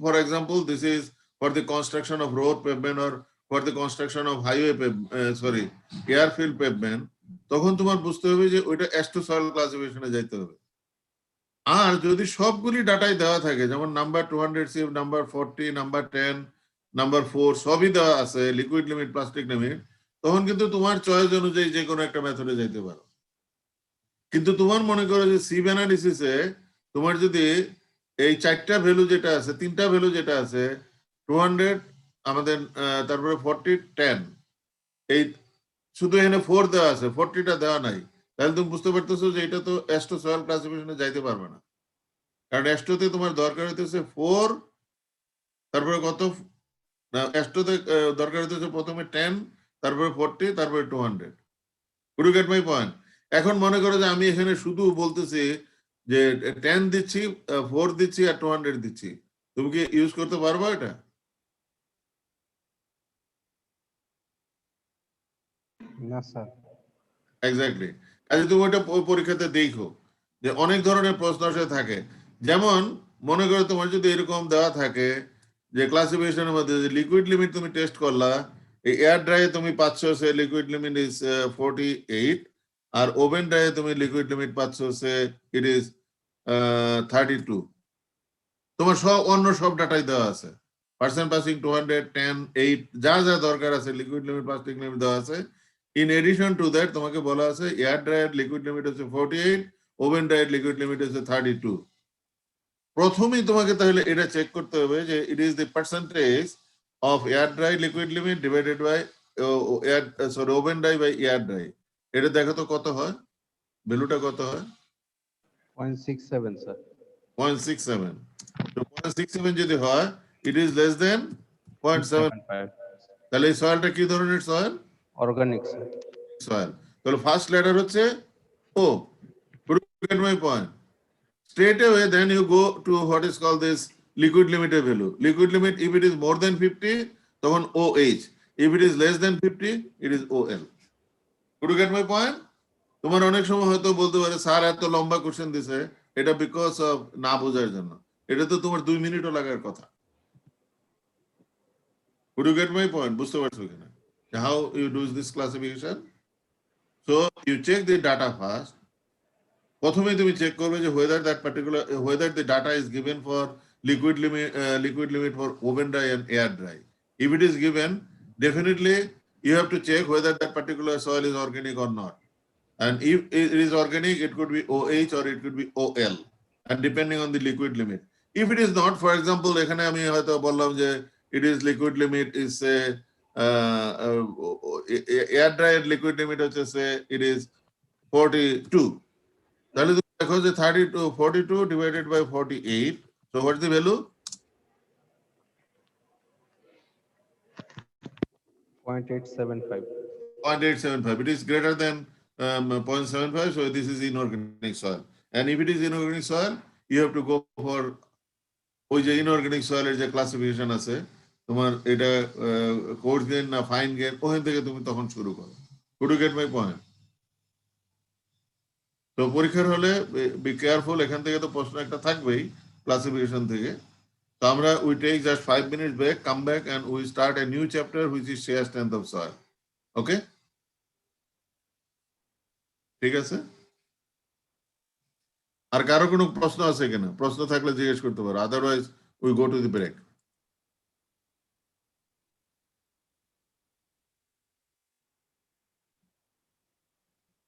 for example this is for the construction of road pavement or for the construction of highway airfield pavement, তখন তোমার বুঝতে হবে যে ওইটা অ্যাস্টো সয়েল ক্লাসিফিকেশনে যাইতে হবে। আর যদি সবগুলি ডাটাই দেওয়া থাকে, যেমন number 200 CF, number 40, number 10, number 4 সবই দেওয়া আছে, লিকুইড লিমিট, প্লাস্টিক লিমিট, তখন কিন্তু তোমার চয়েস অনুযায়ী যে কোনো একটা মেথডে যাইতে পারো। কিন্তু তোমার মনে করো যে সিভ অ্যানালিসিসে তোমার যদি এই 4টা ভ্যালু যেটা আছে, 3টা ভ্যালু যেটা আছে 200 আমাদের তারপরে 40, 10, এই শুধু এখানে 4 দেওয়া আছে, 40টা দেওয়া নাই, তাহলে তুমি বুঝতে পারতেছো যে এটা তো অ্যাস্টো সয়েল ক্লাসিফিকেশনে যাইতে পারবে না। কারণ অ্যাস্টোতে তোমার দরকার হইতেছে 4, তারপরে কত না, অ্যাস্টোতে দরকার হইতেছে প্রথমে 10, তারপরে 40, তারপরে 200। Could you get my point? এখন মনে করো যে আমি এখানে শুধু বলতেছি যে 10 দিচ্ছি, 4 দিচ্ছি আর 200 দিচ্ছি, তুমি কি ইউজ করতে পারবা এটা? না স্যার। এক্স্যাক্টলি। আচ্ছা, তুমি ওটা পরীক্ষাতে দেখো যে অনেক ধরনের প্রশ্ন আসে থাকে। যেমন মনে করো তোমার যদি এরকম দেওয়া থাকে যে ক্লাসিফিকেশনের মধ্যে যে লিকুইড লিমিট তুমি টেস্ট করলা, এই এয়ার ড্রাইয়ে তুমি পাচ্ছ সে লিকুইড লিমিট ইজ 48, আর ওভেন ড্রাইয়ে তুমি লিকুইড লিমিট পাচ্ছ সে ইট ইজ 32। তোমার সব অন্য সব ডাটাই দেওয়া আছে, পার্সেন্ট পাসিং 210, 8 যা যা দরকার আছে, লিকুইড লিমিট পাসিং লিমিট দেওয়া আছে। ইন এডিশন টু দ্যাট তোমাকে বলা আছে এয়ার ড্রায়ার লিকুইড লিমিট হচ্ছে 48, ওভেন ড্রায়ার লিকুইড লিমিট হচ্ছে 32। প্রথমেই তোমাকে তাহলে এটা চেক করতে হবে যে it is the percentage of air dry liquid limit divided by oven dry by air dry. এটা দেখো তো কত হয়, ভ্যালুটা কত হয়? 0.67 স্যার। 0.67। তো 0.67 যদি হয় ইট ইজ লেস দেন 0.7। 0.75 তাহলে এই সয়েলটা কি ধরনের সয়েল? Organic sir. সয়েল। তাহলে ফার্স্ট লেটার হচ্ছে ও। Get my point? Straight away then you go to what is called this liquid limit value. Liquid limit, if it is more than 50 তখন OH, if it is less than 50 it is OL. Could you get my point? তোমার অনেক সময় হয়তো বলতে পারে sir এত লম্বা question দিছে, এটা বিকজ অফ না বোঝার জন্য। এটা তো তোমার 2 মিনিটও লাগার কথা। Could you get my point? বুঝতে পারছো কিনা how you do this classification? So you check the data first. প্রথমে তুমি চেক করবে যে whether the data is given for liquid limit for oven dry and air dry. If it is given, definitely you have to check whether that particular soil is organic or not. And if it is organic, it could be OH or it could be OL, and depending on the liquid limit. If it is not, for example, এখানে আমি হয়তো বললাম যে it is liquid limit is say air dry liquid limit হচ্ছে say it is 42. তাহলে তুমি দেখো যে 42 divided by 48, so what's the value? 0.875 0.875. It is greater than 0.75, so this is inorganic soil. And if it is inorganic soil, you have to go for ওই যে inorganic soil এর যে classification আছে তোমার, এটা কোর্স গ্রেন না fine grain, ওখান থেকে তুমি তখন শুরু করো। Could you get my point? তো পরীক্ষার হলে বি কেয়ারফুল, এখান থেকে তো প্রশ্ন একটা থাকবেই ক্লাসিফিকেশন থেকে। তো আমরা we take just 5 minutes break, come back and we start a new chapter which is shear strength of soil. Okay? ঠিক আছে? আর কারো কোনো প্রশ্ন আছে কিনা? প্রশ্ন থাকলে জিজ্ঞেস করতে পারো, otherwise we go to the break.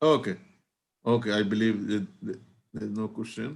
Okay. Okay, I believe there's no question.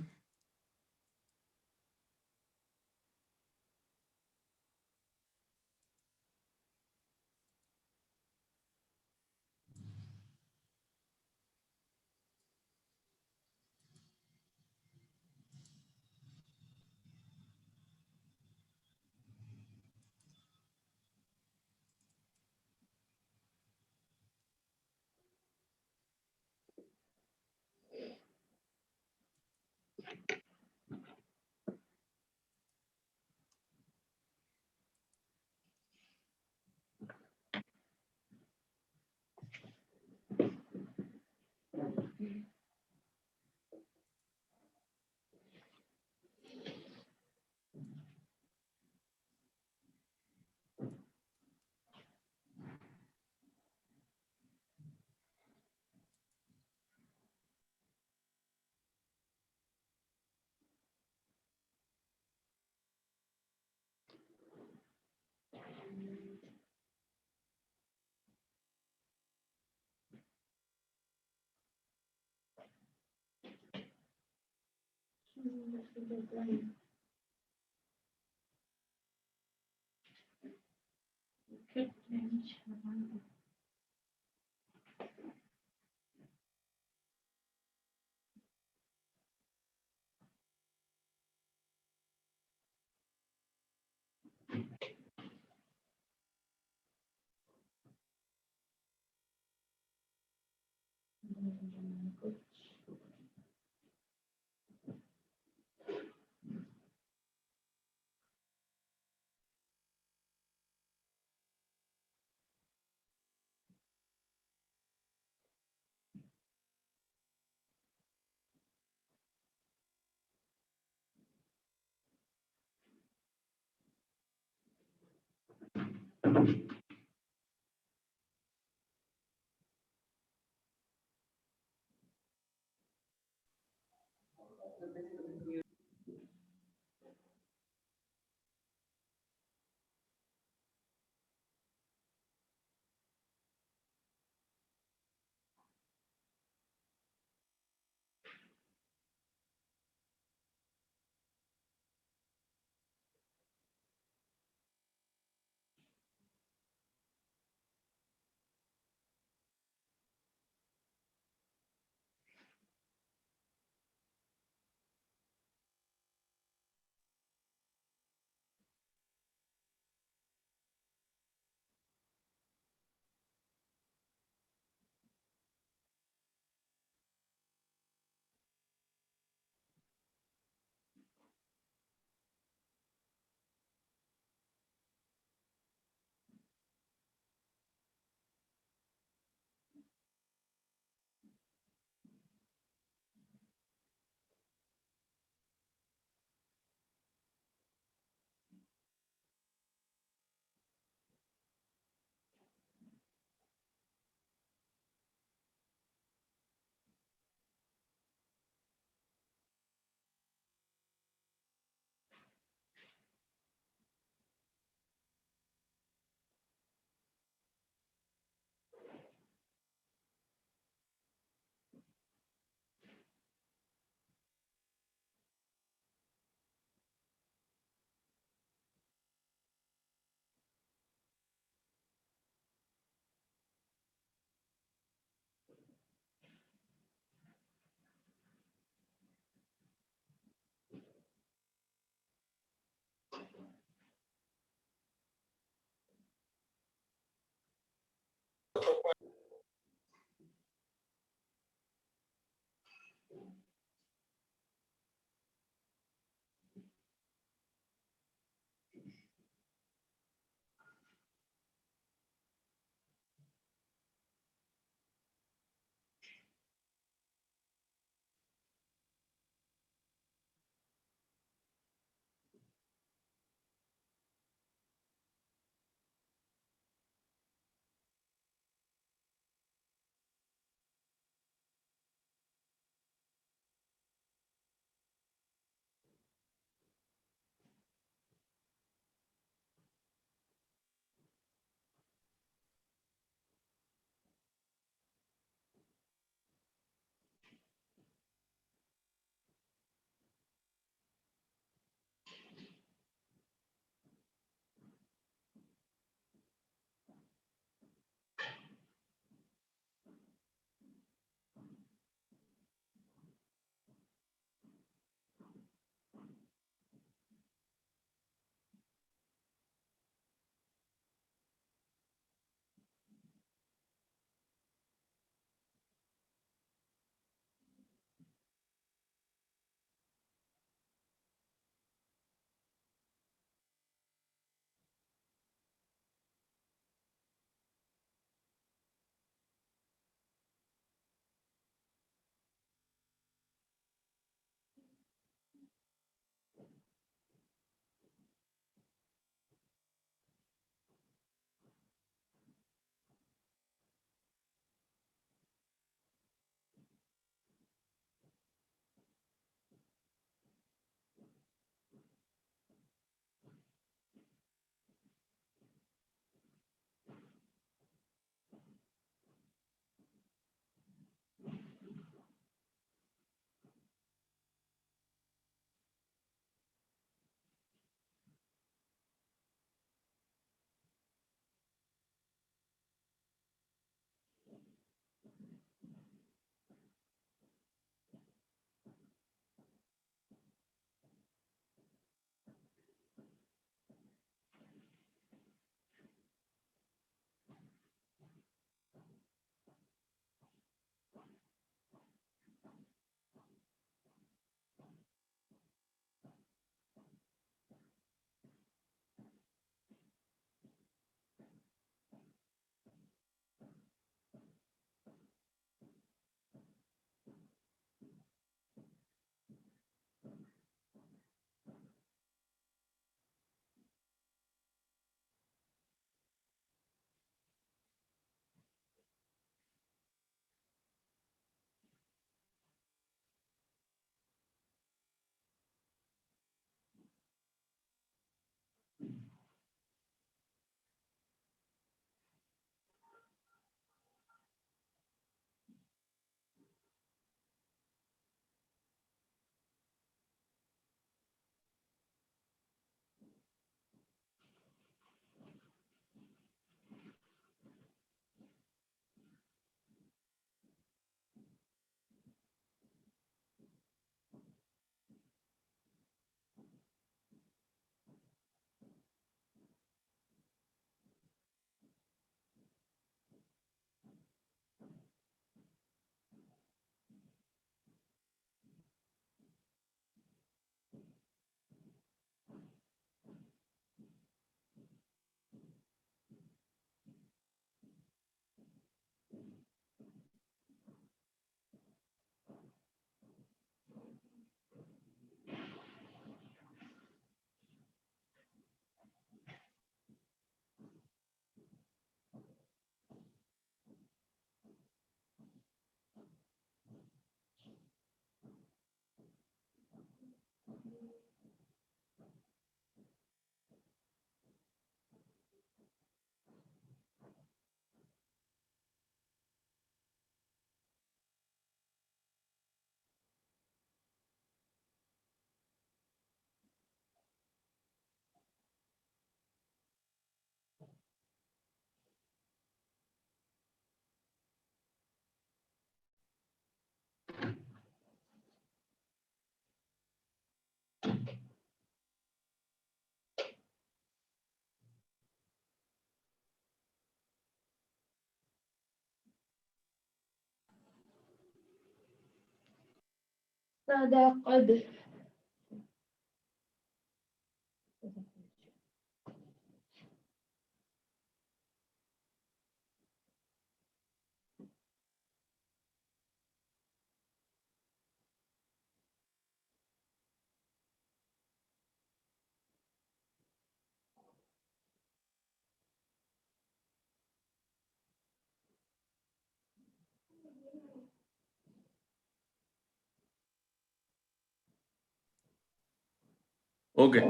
Okay.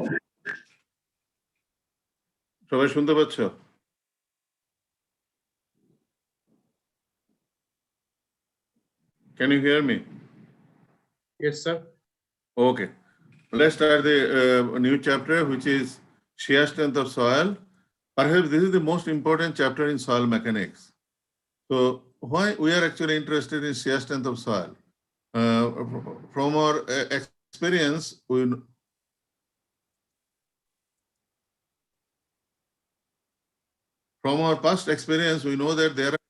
সবাই শুনতে পাচ্ছ? Can you hear me? Yes, sir. Okay. Let's start the new chapter, which is shear strength of soil. Perhaps this is the most important chapter in soil mechanics. So why we are actually interested in shear strength of soil? From our experience, from our past experience, we know that there are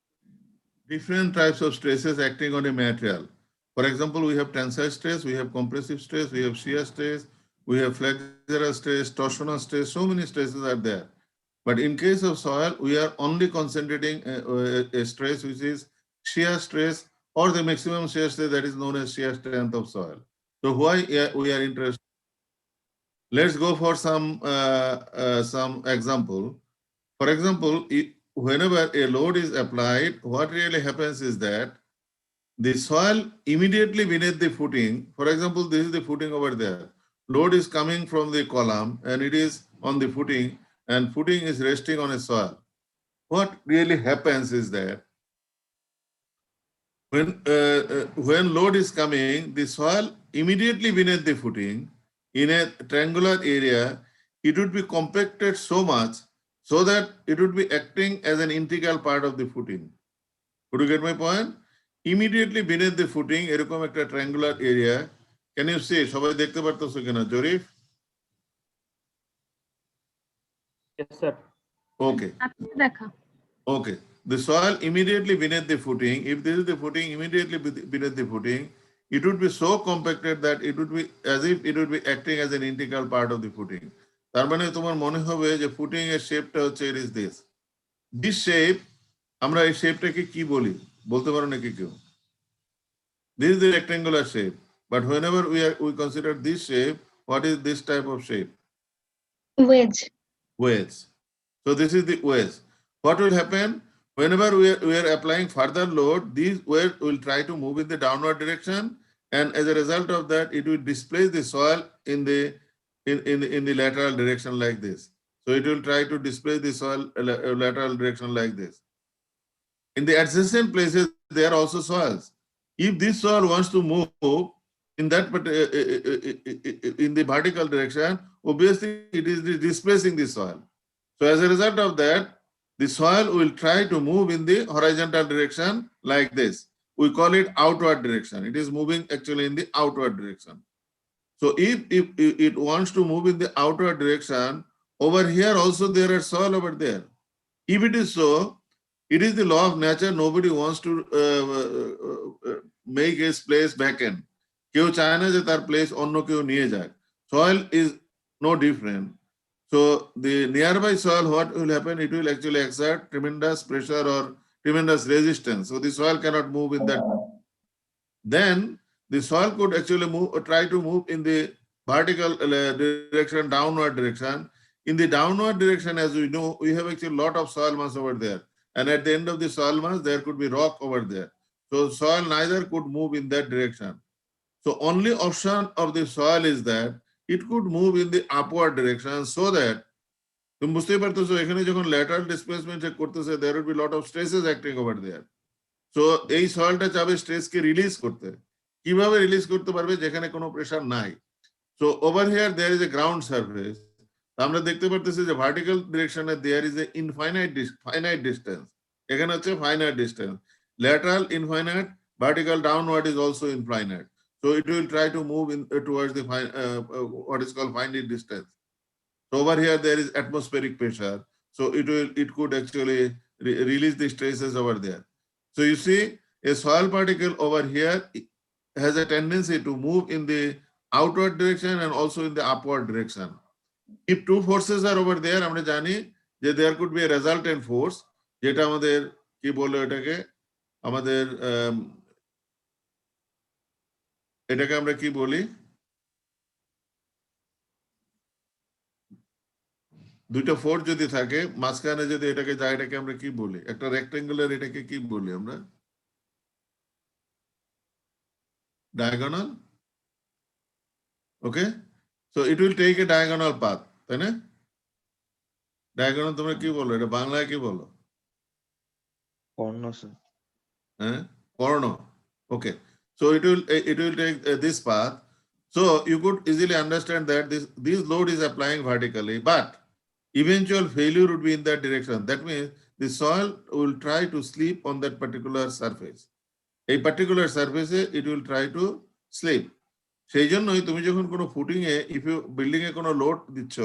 different types of stresses acting on a material. For example, we have tensile stress, we have compressive stress, we have shear stress, we have flexural stress, torsional stress, so many stresses are there. But in case of soil, we are only concentrating a stress which is shear stress or the maximum shear stress that is known as shear strength of soil. So why we are interested? Let's go for some example. For example, whenever a load is applied, what really happens is that the soil immediately beneath the footing, for example, this is the footing over there. Load is coming from the column and it is on the footing and footing is resting on a soil. What really happens is that when load is coming, the soil immediately beneath the footing in a triangular area, it would be compacted so much so that it would be acting as an integral part of the footing. Could you get my point? Immediately beneath the footing, এরকম একটা triangular area. Can you see? সবাই দেখতে পারতেছো কিনা, জরিফ? Yes, sir. Okay. Okay. The soil immediately beneath the footing, if this is the footing immediately beneath the footing, it would be so compacted that it would be as if it would be acting as an integral part of the footing. তার মানে তোমার মনে হবে যে footing এর শেপটা হচ্ছে it is this. This shape, আমরা এই শেপটাকে কি বলি? বলতে পারো নাকি কেউ? This is the rectangular shape. But whenever we consider this shape, what is this type of shape? Wedge. Wedge. So this is the wedge. What will happen? Whenever we are applying further load, these wedge will try to move in the downward direction, and as a result of that, it will displace the soil in the lateral direction like this. So it will try to displace the soil lateral direction like this. In the adjacent places, there are also soils. If this soil wants to move in that in the vertical direction, obviously it is displacing the soil. So as a result of that, the soil will try to move in the horizontal direction like this. We call it outward direction. It is moving actually in the outward direction. So if it wants to move in the outward direction, over here also there are soil over there. If it is so, it is the law of nature. Nobody wants to make his place vacant. কেউ চায় না যে তার place অন্য কেউ নিয়ে যায়. Soil is no different. So the nearby soil, what will happen? It will actually exert tremendous pressure or tremendous resistance. So the soil cannot move in that. Then the soil could actually move or try to move in the vertical direction, downward direction. In the downward direction, as we know, we have actually a lot of soil mass over there. And at the end of the soil mass, there could be rock over there. So soil neither could move in that direction. So only option of the soil is that it could move in the upward direction so that তুমি বুঝতেই পারতেছো এখানে যখন lateral displacement করতেছে, there would be a lot of stresses acting over there. So এই সয়েলটা চাবে স্ট্রেসকে release করতে। কিভাবে রিলিজ করতে পারবে যেখানে কোনো প্রেসার নাই? So over here there is a ground surface. আমরা দেখতে পারতেছি যে vertical ডিরেকশনে there is a finite distance. এখানে হচ্ছে finite distance. Lateral infinite, vertical downward is also infinite. So it will try to move in towards the what is called finite distance. So over here there is atmospheric pressure. So it could actually release the stresses over there. So you see a soil particle over here has a tendency to move in the outward direction and also in the upward direction. If two forces are over there, আমরা জানি যে there could be a resultant force, যেটা আমাদের কি বলে এটাকে, আমাদের এটাকে আমরা কি বলি, দুইটা ফোর্স যদি থাকে মাঝখানে যদি এটাকে যায়, এটাকে আমরা কি বলি, একটা রেক্টেঙ্গুলার, এটাকে কি বলি আমরা, diagonal. Okay, so it will take a diagonal path, তাই না? Diagonal তোমরা কি বলো, এটা বাংলায় কি বলো? কর্ণ স্যার। হ্যাঁ, কর্ণ। Okay, so it will take this path. So you could easily understand that this load is applying vertically, but eventual failure would be in that direction. That means the soil will try to sleep on that particular surface. A particular surface, it will try to sleep. সেই জন্যই তুমি যখন কোনো footing এ, if you building এ কোনো load দিচ্ছ,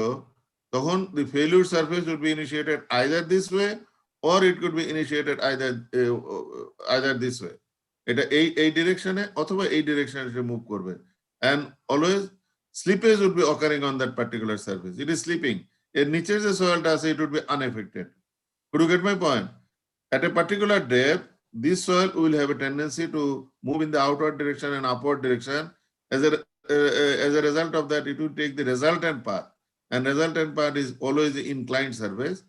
তখন the failure surface would be initiated either this way or it could be initiated either this way. এটা এই ডিরেকশনে অথবা এই ডিরেকশনে সে মুভ করবে, and always slippage would be occurring on that particular surface. It is sleeping. এর নিচের যে সয়েলটা আছে, it would be unaffected. Could you get my point? At a particular depth, this soil will have a tendency to move in the outward direction and upward direction. As a result of that, it will take the resultant path, and resultant path is always the inclined surface.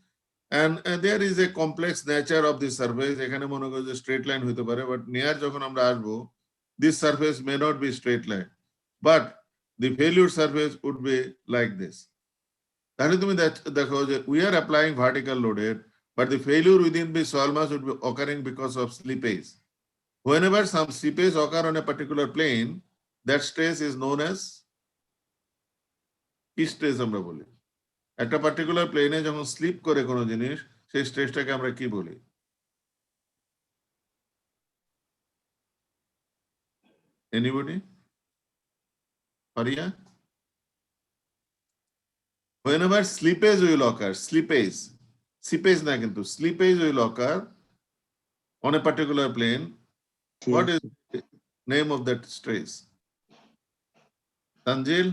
And there is a complex nature of this surface. এখানে মনে করো যে straight line হতে পারে, but near যখন আমরা আসবো, this surface may not be straight line, but the failure surface would be like this. তাহলে তুমি দেখো যে we are applying vertical loaded, but the failure within the soil mass would be occurring because of slippage. Whenever some slippage occur on a particular plane, that stress is known as কি stress আমরা বলি? একটা particular প্লেনে যখন slip করে কোনো জিনিস, সেই স্ট্রেসটাকে আমরা কি বলি? Anybody? Maria? Whenever slippage will occur, slippage না কিন্তু, slippage will occur on a particular plane, what is the name of that stress? Tanjil?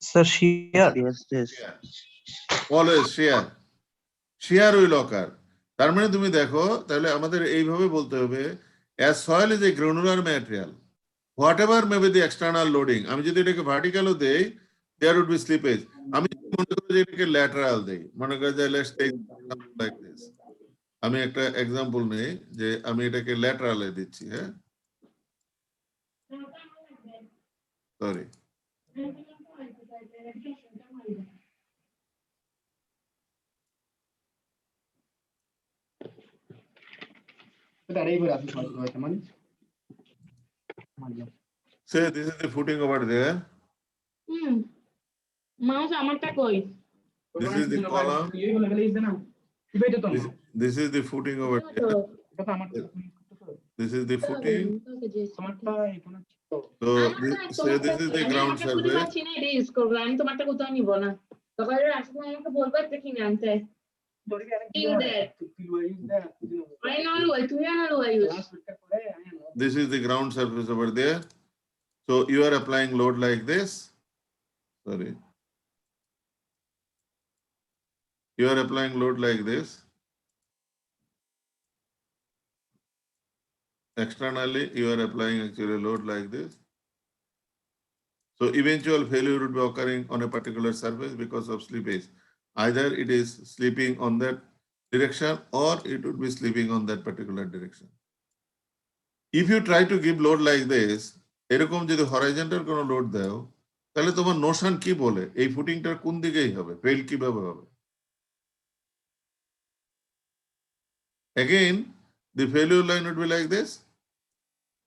Sir, shear. Yes, yes. Always shear will occur. তার মানে তুমি দেখো, তাহলে আমাদের এইভাবে বলতে হবে, as soil is a granular material, whatever may be the external loading, আমি যদি এটাকে ভার্টিক্যালও দেই, there would be slippage. আমি মনে করি যে এটাকে ল্যাটারাল দেই, মনে করি যে let's take like this. আমি একটা এক্সাম্পল নেই যে আমি এটাকে ল্যাটারালে দিচ্ছি, হ্যাঁ, sorry, say this is the footing over there, mouse আমারটা কই? this is the column, this is the footing over there, this is the footing, so this is the ground surface. আমি তোমারটা কোথাও নিব না, সকালে আসলে আমাকে বলবে একটা কিনে আনতে। This is the ground surface over there. So you are applying load like this. Sorry. You are applying load like this. Externally, you are applying actually load like this. So eventual failure would be occurring on a particular surface because of slippage. Either it is slipping on that direction or it would be slipping on that particular direction. If you try to give load like this, এরকম যদি horizontal কোনো load দাও, তাহলে তোমার Notion কি বলে, এই ফুটিংটার কোন দিকেই হবে, ফেল কিভাবে হবে? Again, the failure line would be like this.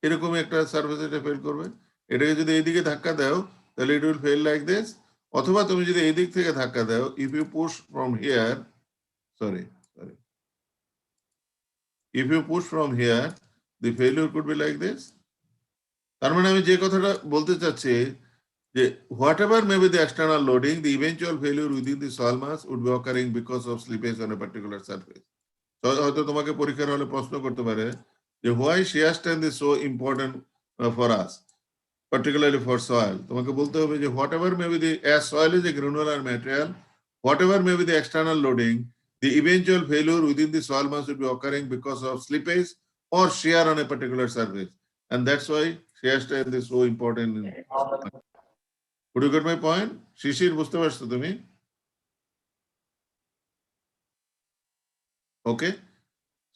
এরকমই একটা সার্ফেস এটা ফেল করবে। এটাকে যদি এইদিকে ধাক্কা দাও, তাহলে it will fail like this. অথবা তুমি যদি এই দিক থেকে ধাক্কা দাও, if you push from here, if you push from here, the failure could be like this. তার মানে আমি যে কথাটা বলতে চাচ্ছি যে whatever may be the external loading, the eventual failure within the soil mass would be occurring because of slippage on a particular surface. হয়তো তোমাকে পরীক্ষার হলে প্রশ্ন করতে পারে why shear strength is so important for us, particularly for soil. তোমাকে বলতে হবে যে whatever may be the, as soil is a granular material, whatever may be the external loading, the eventual failure within the soil mass will be occurring because of slippage or shear on a particular surface. And that's why shear strength is so important. Would you get my point? Shishir, বুঝতে পারছো তুমি? Okay.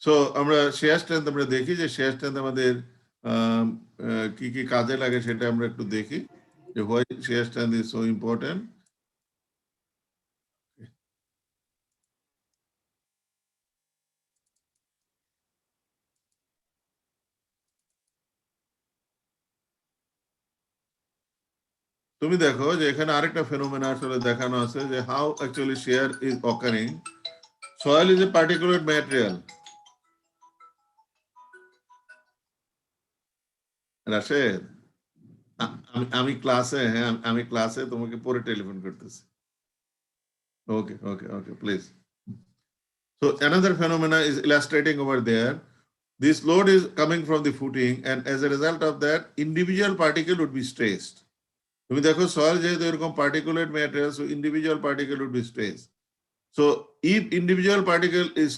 So আমরা shear strength আমরা দেখি যে shear strength আমাদের কি কি কাজে লাগে সেটা আমরা একটু দেখি যে why shear strength is so important. তুমি দেখো যে এখানে আরেকটা ফেনোমেনা আসলে দেখানো আছে যে how actually shear is occurring. Soil is a particulate material. Rashed, আমি ক্লাসে, হ্যাঁ আমি ক্লাসে তোমাকে পরে টেলিফোন করতেছি। Okay, okay, okay, please. So another phenomena is illustrating over there. This load is coming from the footing, and as a result of that, individual particle would be stressed. তুমি দেখো soil যেহেতু এরকম particulate material, so individual particle would be stressed. So if individual particle is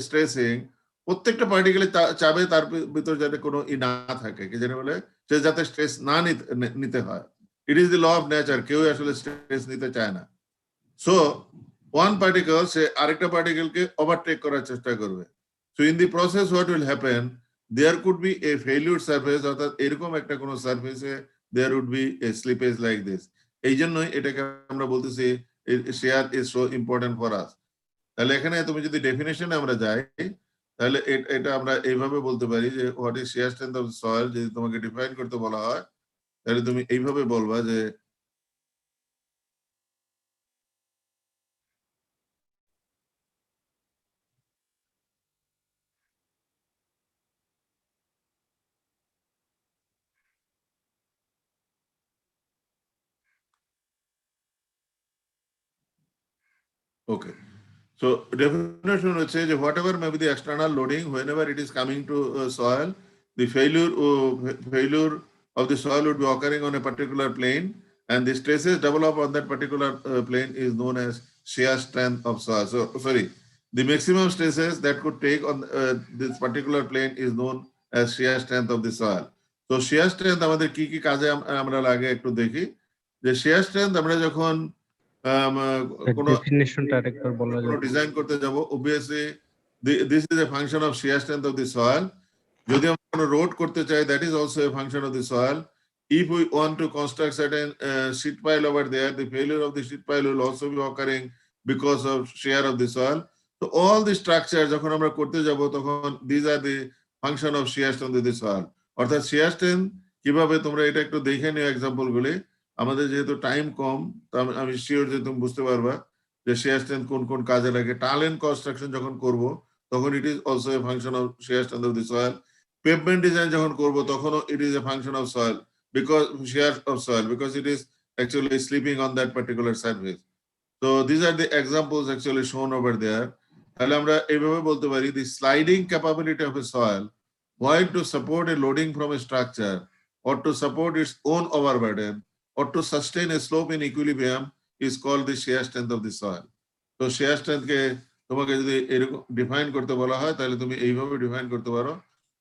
stressing, প্রত্যেকটা পার্টিকেলে চাবে তার ভিতর যাতে কোনো না থাকে, কি জানে বলে, সে যাতে স্ট্রেস না নিতে হয়। It is the law of nature, কেউ আসলে স্ট্রেস নিতে চায় না। সো ওয়ান পার্টিকেল সে আরেকটা পার্টিকেলকে ওভারটেক করার চেষ্টা করবে। So in the process what will happen, there could be a failure surface, অর্থাৎ এরকম একটা কোনো সারফেসে there would be a slippage like this. এই জন্যই এটাকে আমরা বলতেছি shear is so important for us. তাহলে এখানে তুমি যদি ডেফিনেশনে আমরা যাই, তাহলে এটা আমরা এইভাবে বলতে পারি যে what is shear strength of soil, যদি তোমাকে ডিফাইন করতে বলা হয় তাহলে তুমি এইভাবে বলবা যে okay. So definition হচ্ছে যে whatever may be the external loading, whenever it is coming to soil, the failure of the soil would be occurring on a particular plane, and the stresses develop on that particular plane is known as shear strength of soil. So sorry, the maximum stresses that could take on this particular plane is known as shear strength of the soil. So shear strength আমাদের কি কি কাজে আমরা লাগে একটু দেখি যে shear strength আমরা যখন কোনো ডেফিনিশনটা আরেকবার বলা যাবে? ডিজাইন করতে যাব, obviously this is a function of shear strength of the soil. যদি আমরা কোনো রোড করতে চাই, that is also a function of the soil. If we want to construct certain sheet pile over there, the failure of the sheet pile will also be occurring because of shear of the soil. So all the structure যখন আমরা করতে যাব তখন these are the function of shear strength of the soil. অর্থাৎ shear strength কিভাবে, তোমরা এটা একটু দেখে নিও এক্সাম্পল গুলি। আমাদের যেহেতু টাইম কম, আমি শিওর যে তুমি বুঝতে পারবা যে shear strength কোন কোন কাজে লাগে। টানেল কনস্ট্রাকশন যখন করব তখন it is also a function of shear strength of the soil. Pavement design যখন করব তখনও it is a function of soil, because shear of soil, because it is actually sleeping on that particular surface. So these are the examples actually shown over there. তাহলে আমরা এইভাবে বলতে পারি the sliding capability of a soil, while to support a loading from a structure or to support its own overburden or to sustain a slope in equilibrium is called the shear strength of the soil. So shear strength কে তোমাকে যদি এরকম define করতে বলা হয় তাহলে তুমি এইভাবে define করতে পারো,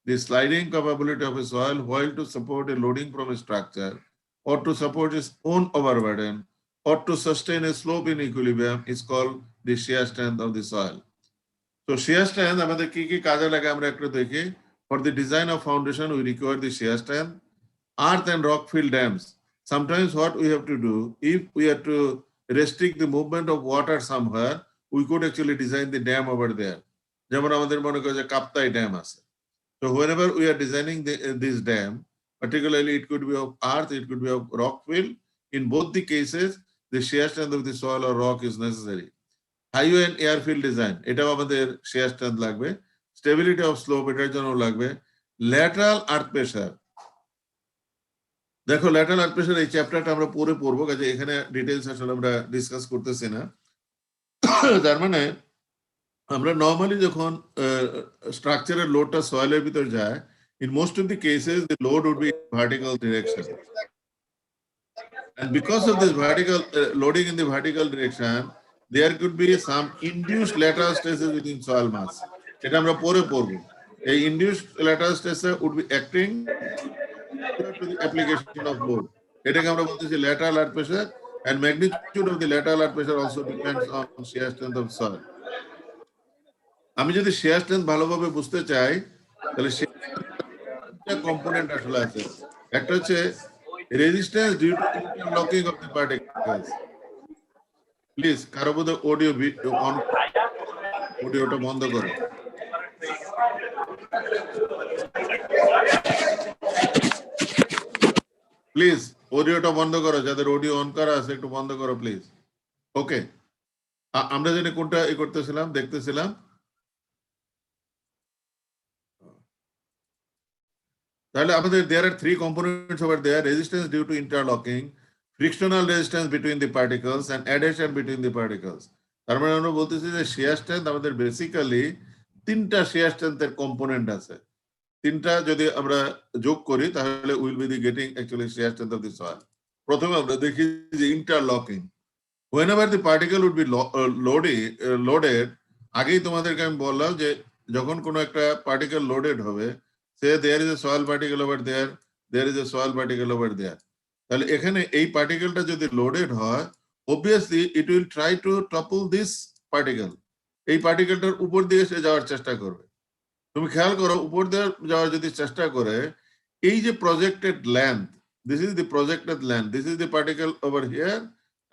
the sliding capability of a soil while to support a loading from a structure or to support its own overburden or to sustain a slope in equilibrium is called the shear strength of the soil. So shear strength আমাদের কি কি কাজে লাগে আমরা একটু দেখি। For the design of foundation we require the shear strength. Earth and rock fill dams, sometimes what we have to do, if we are to restrict the movement of water somewhere, we could actually design the dam over there. যেমন আমাদের মনে করো যে Kaptai dam আছে। So whenever we are designing this dam, particularly it could be of earth, it could be of rock fill. In both the cases, the shear strength of the soil or rock is necessary. Highway and airfield design, এটাও আমাদের shear strength লাগবে। Stability of slope, এটার জন্য লাগবে। Lateral earth pressure, দেখো lateral আর্থ pressure এই চ্যাপ্টারটা আমরা পরে পড়বো, কাজে এখানে ডিটেইলস আসলে আমরা ডিসকাস করতেছি না। তার মানে আমরা নরমালি যখন স্ট্রাকচারের লোডটা সয়েলের ভিতর যায়, In most of the cases, the load would be in vertical direction. And because of this vertical loading in the vertical direction, there could be some induced lateral stresses within soil mass. এটা আমরা পরে পড়বো। এই induced lateral stresses would be acting to the application of load. এটাকে আমরা বলতেছি lateral earth pressure, and magnitude of the lateral earth pressure also depends on shear strength of soil. আমি যদি shear strength ভালোভাবে বুঝতে চাই, তাহলে কম্পোনেন্ট আসলে আছে। একটা হচ্ছে resistance due to interlocking of the particles. Please, কারো বোধ অডিও অন, অডিওটা বন্ধ করো। প্লিজ অডিওটা বন্ধ করো, যাদের অডিও অন করা আছে একটু বন্ধ করো প্লিজ। ওকে, আমরা জানি কোনটা করতেছিলাম, দেখতেছিলাম। তাহলে আমাদের there are three components over there: resistance due to interlocking, frictional resistance between the particles, and adhesion between the particles. তার মানে আমরা বলতেছি যে shear strength আমাদের বেসিক্যালি তিনটা shear strength এর কম্পোনেন্ট আছে। তিনটা যদি আমরা যোগ করি তাহলে will be the getting actually shear strength of the soil. প্রথমে আমরা দেখি যে interlocking. Whenever the particle would be loaded, আগেই তোমাদেরকে আমি বললাম যে যখন কোনো একটা পার্টিকেল লোডেড হবে, say there is a soil particle over there, there is a soil particle over there. তাহলে এখানে এই পার্টিকেলটা যদি লোডেড হয়, obviously it will try to topple this particle. এই পার্টিকেলটার উপর দিয়ে সে যাওয়ার চেষ্টা করবে। তুমি খেয়াল করো, উপর দিয়ে যাওয়ার যদি চেষ্টা করে, এই যে projected length, this is the projected length, this is the particle over here,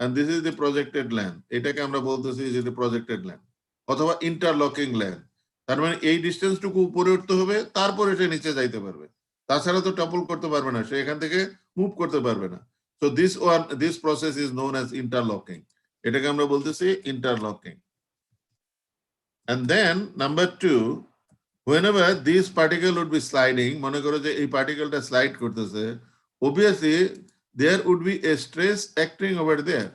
and this is the projected length. এটাকে আমরা বলতেছি যে the projected length অথবা interlocking length। তার মানে এই ডিসটেন্সটুকু উপরে উঠতে হবে, তারপরে সে নিচে যাইতে পারবে, তাছাড়া তো টপল করতে পারবে না, সে এখান থেকে মুভ করতে পারবে না। So this process is known as interlocking. এটাকে আমরা বলতেছি interlocking. And then number 2, whenever this particle would be sliding, মনে করো যে এই পার্টিকেলটা স্লাইড করতেছে, obviously there would be a stress acting over there.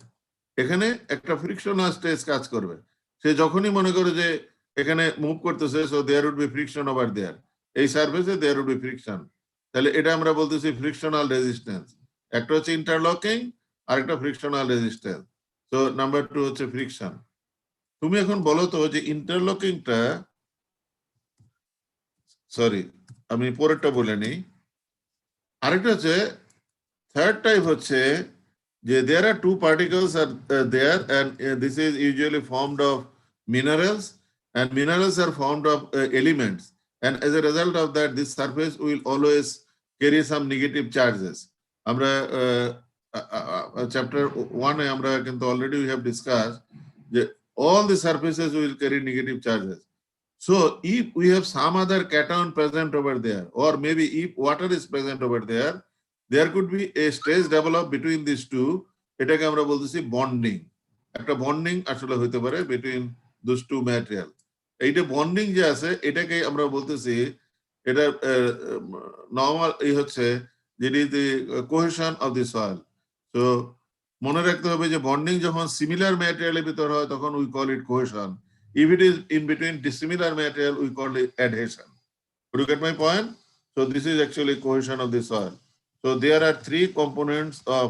এখানে একটা ফ্রিকশনাল স্ট্রেস কাজ করবে। সে যখনই মনে করো যে এখানে মুভ করতেছে, so there would be friction over there, এই সারফেসে দেয়ার উড বি ফ্রিকশন। তাহলে এটা আমরা বলতেছি ফ্রিকশনাল রেজিস্ট্যান্স। একটা হচ্ছে ইন্টারলকিং আর একটা ফ্রিকশনাল রেজিস্ট্যান্স। সো নাম্বার 2 হচ্ছে ফ্রিকশন। তুমি এখন বলো তো যে ইন্টারলকিংটা, সরি আমি পরেরটা বলে নিই। আরেকটা হচ্ছে থার্ড টাইপ হচ্ছে যে there are two particles are there, and this is usually formed of minerals, and minerals are formed of elements, and as a result of that this surface will always carry some negative charges. Amra chapter 1 e amra kintu already we have discussed that all the surfaces will carry negative charges. So if we have some other cation present over there, or maybe if water is present over there, there could be a stress developed between these two. Etake amra boltechi bonding. Ekta bonding ashole hoite pare between those two material. এইটা bonding যে আছে এটাকে আমরা বলতেছি, এটা normal এই হচ্ছে যেটি দি কোহেশন অফ দি সয়েল। তো মনে রাখতে হবে যে বন্ডিং যখন সিমিলার ম্যাটেরিয়ালের ভিতর হয় তখন we call it cohesion. If it is in between dissimilar material we call it adhesion. Do get my point? So this is actually cohesion of the soil. So there are 3 components of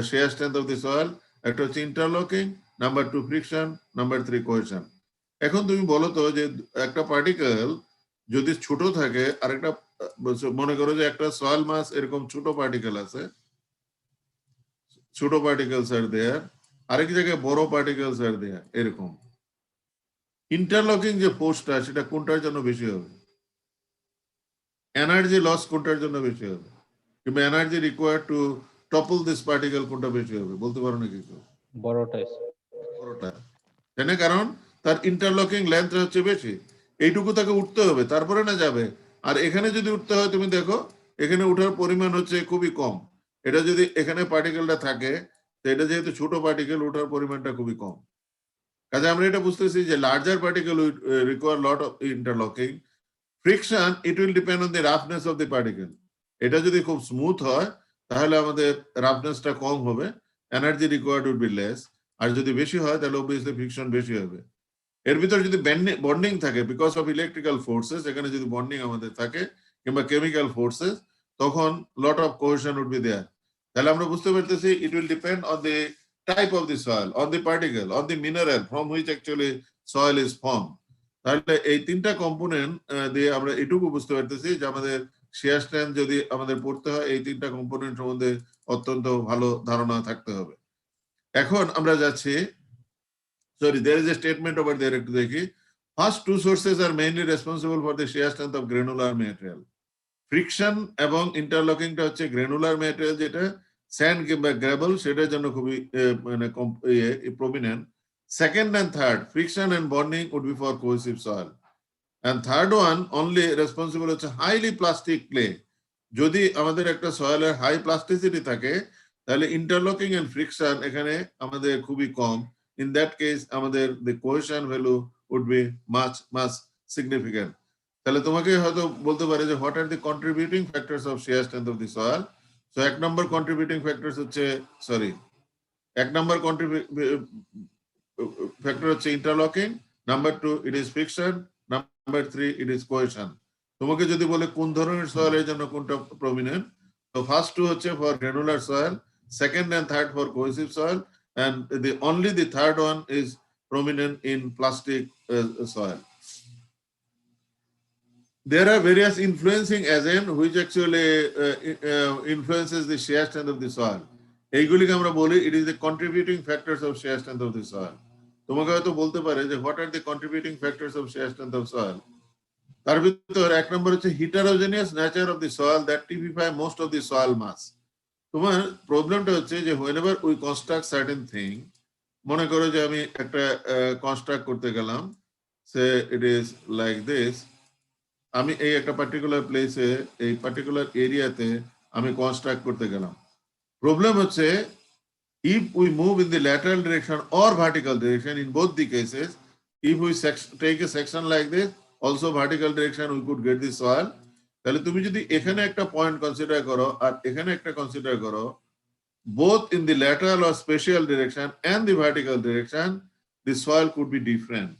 shear strength of the soil. একটা হচ্ছে interlocking, number 2 friction, number 3 cohesion. এখন তুমি বলো তো যে একটা particle যদি ছোট থাকে, আর একটা মনে করো যে একটা সয়েল মাস এরকম ছোট পার্টিকেল আছে, ছোট পার্টিকেলস আর দেয়ার, আরেক জায়গায় বড় পার্টিকেলস আর দেয়ার, এরকম ইন্টারলকিং যে ফোর্সটা সেটা কোনটার জন্য বেশি হবে? এনার্জি লস কোনটার জন্য বেশি হবে? কিংবা energy required to topple this particle কোনটা বেশি হবে? বলতে পারো নাকি কেউ? বড়টাই। বড়টা, তাই না? কারণ তার ইন্টারলকিং লেন্থ হচ্ছে বেশি, এইটুকু তাকে উঠতে হবে, তারপরে না যাবে। আর এখানে যদি উঠতে হয়, তুমি দেখো এখানে উঠার পরিমাণ হচ্ছে খুবই কম। এটা যদি এখানে পার্টিকেলটা থাকে, তো এটা যেহেতু ছোট পার্টিকেল, ওঠার পরিমাণটা খুবই কম। কাজে আমরা এটা বুঝতেছি যে larger particle require lot of interlocking. Friction, it will depend on the roughness of the particle. এটা যদি খুব স্মুথ হয় তাহলে আমাদের রাফনেসটা কম হবে, energy required would be less. আর যদি বেশি হয় তাহলে অবভিয়াসলি ফ্রিকশন বেশি হবে। এর ভিতর যদি বন্ডিং থাকে বিকজ অফ ইলেকট্রিক্যাল ফোর্সেস, এখানে যদি বন্ডিং আমাদের থাকে, কিংবা কেমিক্যাল ফোর্সেস, তখন lot of cohesion would be there. তাহলে আমরা বুঝতে পারতেছি it will depend on the type of the soil, on the particle, on the mineral from which actually soil is form. তাহলে এই তিনটা কম্পোনেন্ট দিয়ে আমরা এটুকু বুঝতে পারতেছি যে আমাদের শিয়ার স্ট্রেন্থ যদি আমাদের পড়তে হয় এই তিনটা কম্পোনেন্ট সম্বন্ধে অত্যন্ত ভালো ধারণা থাকতে হবে। এখন আমরা যাচ্ছি, sorry, there is a statement over there, একটু দেখি। First two sources are mainly responsible for the shear strength of granular material. Friction এবং ইন্টারলকিংটা হচ্ছে গ্রানুলার ম্যাটেরিয়াল, যেটা স্যান্ড কিংবা গ্রাভেল, সেটার জন্য খুবই মানে prominent. Second and third, friction and bonding would be for cohesive soil, and third one only responsible হচ্ছে হাইলি প্লাস্টিক ক্লে। যদি আমাদের একটা সয়েলের হাই প্লাস্টিসিটি থাকে তাহলে ইন্টারলকিং এন্ড ফ্রিকশন এখানে আমাদের খুবই কম। ইন দ্যাট কেস আমাদের the cohesion value would be much significant. তাহলে তোমাকে হয়তো বলতে পারে যে what are the contributing factors of shear strength of the soil? So এক নম্বর contributing factors হচ্ছে, সরি, এক নম্বর factor হচ্ছে interlocking, number 2 it is friction, number 3 it is cohesion. তোমাকে যদি বলে কোন ধরনের সয়েলের জন্য কোনটা প্রমিনেন্ট, তো ফার্স্ট টু হচ্ছে for granular soil, second and third for cohesive soil, and the third one is prominent in plastic soil. There are various influencing agents which actually influences the shear strength of the soil. এইগুলিকে আমরা বলি it is the contributing factors of shear strength of the soil. তোমাকে হয়তো বলতে পারে যে what are the contributing factors of shear strength of soil? তার ভিতর এক নম্বর হচ্ছে heterogeneous nature of the soil that typify most of the soil mass. তোমার প্রবলেমটা হচ্ছে যে whenever we construct certain thing, মনে করো যে আমি একটা কনস্ট্রাক্ট করতে গেলাম, সে ইট ইজ লাইক দিস, আমি এই একটা পার্টিকুলার প্লেসে এই পার্টিকুলার এরিয়াতে আমি কনস্ট্রাক্ট করতে গেলাম। প্রবলেম হচ্ছে if we move in the lateral direction or vertical direction, in both the cases, if we take a section like this, also vertical direction we could get the soil. তাহলে তুমি যদি এখানে একটা point consider করো আর এখানে একটা consider করো, both in the lateral or spatial direction and the vertical direction, the soil could be different.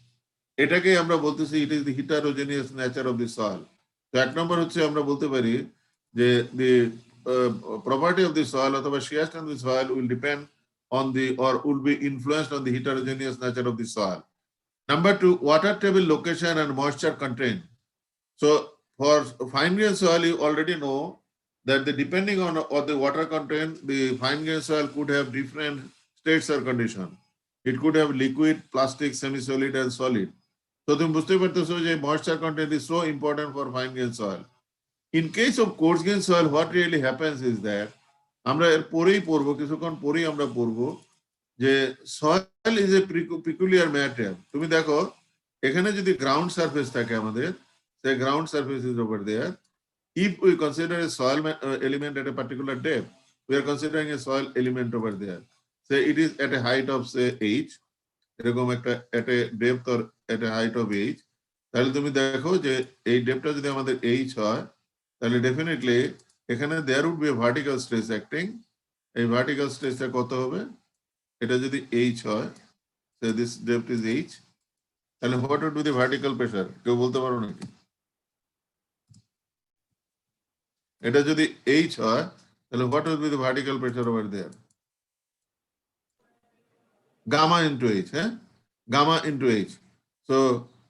এটাকে আমরা বলতেছি it is the heterogeneous nature of the soil. তো এক নম্বর হচ্ছে আমরা বলতে পারি যে the property of the soil অথবা shear strength of the soil will depend on the or will be influenced on the heterogeneous nature of the soil. Number 2, water table location and moisture content. So for fine grained soil, you already know that depending on the water content, the fine grained soil could have different states or condition. It could have liquid, plastic, semi-solid, and solid. So তুমি বুঝতে পারতেছো যে moisture content is so important for fine grained soil. In case of coarse grained soil, what really happens is that আমরা এর পরেই পড়বো, কিছুক্ষণ পরেই আমরা পড়বো যে soil is a peculiar material. তুমি দেখো এখানে যদি গ্রাউন্ড সারফেস থাকে আমাদের, the ground surface is over there. If we consider a soil element at a particular depth, we are considering a soil element over there. Say it is at a height of say h, এরকম একটা at a depth or at a height of h. তাহলে তুমি দেখো যে এই ডেপথটা যদি আমাদের h হয়, তাহলে ডেফিনেটলি এখানে there would be a vertical stress acting. এই vertical stressটা কত হবে? এটা যদি h হয়, so this depth is h. তাহলে what would be the vertical pressure? কেউ বলতে পারো নাকি? এটা যদি h হয় তাহলে what will be the vertical pressure over there? Gamma into h, হ্যাঁ, gamma into h. So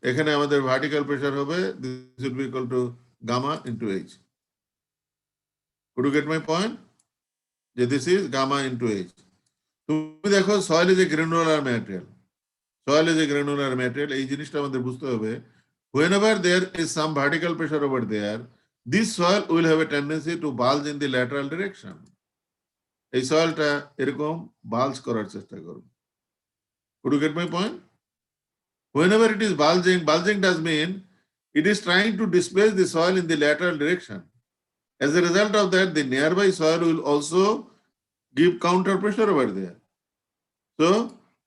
এখানে আমাদের vertical pressure হবে, this would be equal to gamma into h. Could you get my point? যে this is gamma into h. তুমি দেখো soil is a granular material. Soil is a granular material. এই জিনিসটা আমাদের বুঝতে হবে, whenever there is some vertical pressure over there, this soil will have a tendency to bulge in the lateral direction. এই সয়েলটা এরকম বাল্জ করার চেষ্টা করবে। Could you get my point? Whenever it is bulging does mean it is trying to displace the soil in the lateral direction. As a result of that, the nearby soil will also give counter pressure over there. So,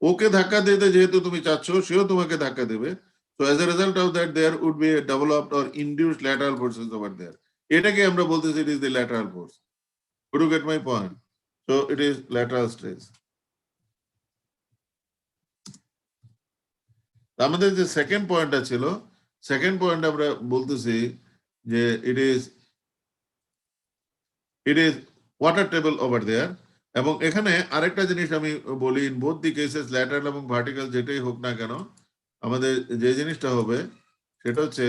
ওকে ধাক্কা দিতে যেহেতু তুমি চাচ্ছ, সেও তোমাকে ধাক্কা দেবে। So as a result of that, there would be a developed or induced lateral forces over there. এটাকে আমরা বলতেছি it is the lateral force. Could you get my point? So it is lateral stress. আমাদের যে second পয়েন্টটা ছিল, second point আমরা বলতেছি যে it is water table over there. এবং এখানে আরেকটা জিনিস আমি বলি, in both the cases lateral এবং ভার্টিক্যাল যেটাই হোক না কেন, আমাদের যে জিনিসটা হবে সেটা হচ্ছে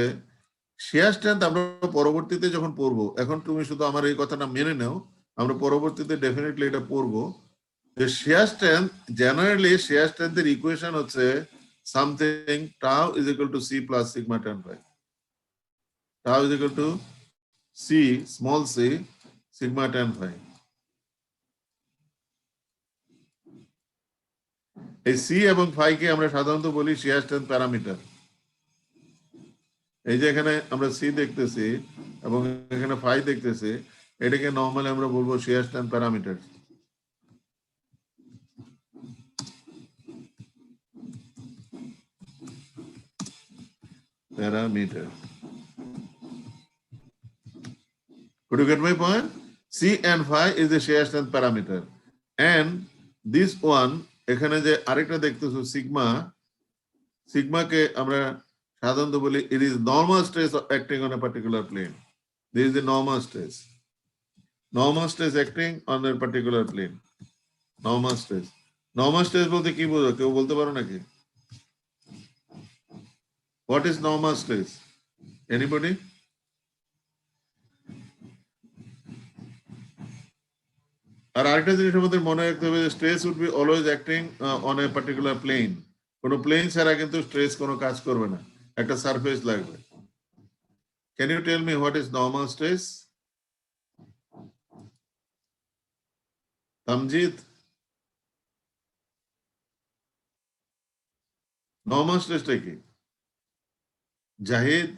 শেয়ার স্ট্রেংথ আমরা পরবর্তীতে যখন পড়বো, এখন তুমি শুধু আমার এই কথাটা মেনে নাও, আমরা পরবর্তীতে ডেফিনেটলি এটা পড়বো যে শেয়ার স্ট্রেংথ, জেনারেলি শেয়ার স্ট্রেংথের ইকুয়েশন হচ্ছে something tau is equal to c plus sigma tan phi. Tau is equal to c small c sigma tan phi. এই সি এবং ফাই কে আমরা সাধারণত বলি শিয়ার স্ট্রেংথ প্যারামিটার। এই যে এখানে আমরা সি দেখতেছি এবং এখানে ফাই দেখতেছি, এটাকে নরমালি আমরা বলবো shear strength parameter. Parameter. Could you get my point? C and phi is the shear strength parameter, and this one এখানে যে আরেকটা দেখতেছো সিগমা, সিগমাকে আমরা সাধারণত বলি it is normal stress acting on a particular plane. This is the normal stress. Normal stress acting on a particular plane. Normal stress. Normal stress বলতে কি বোঝো? কেউ বলতে পারো নাকি? What is normal stress? Anybody? আর আরেকটা জিনিস আমাদের মনে রাখতে হবে, stress would be always acting on a particular plane. কোনো প্লেন ছাড়া কিন্তু স্ট্রেস কোনো কাজ করবে না, একটা সারফেস লাগবে। Can you tell me what is normal stress? Tamjid, normal স্ট্রেসটা কি? জাহিদ,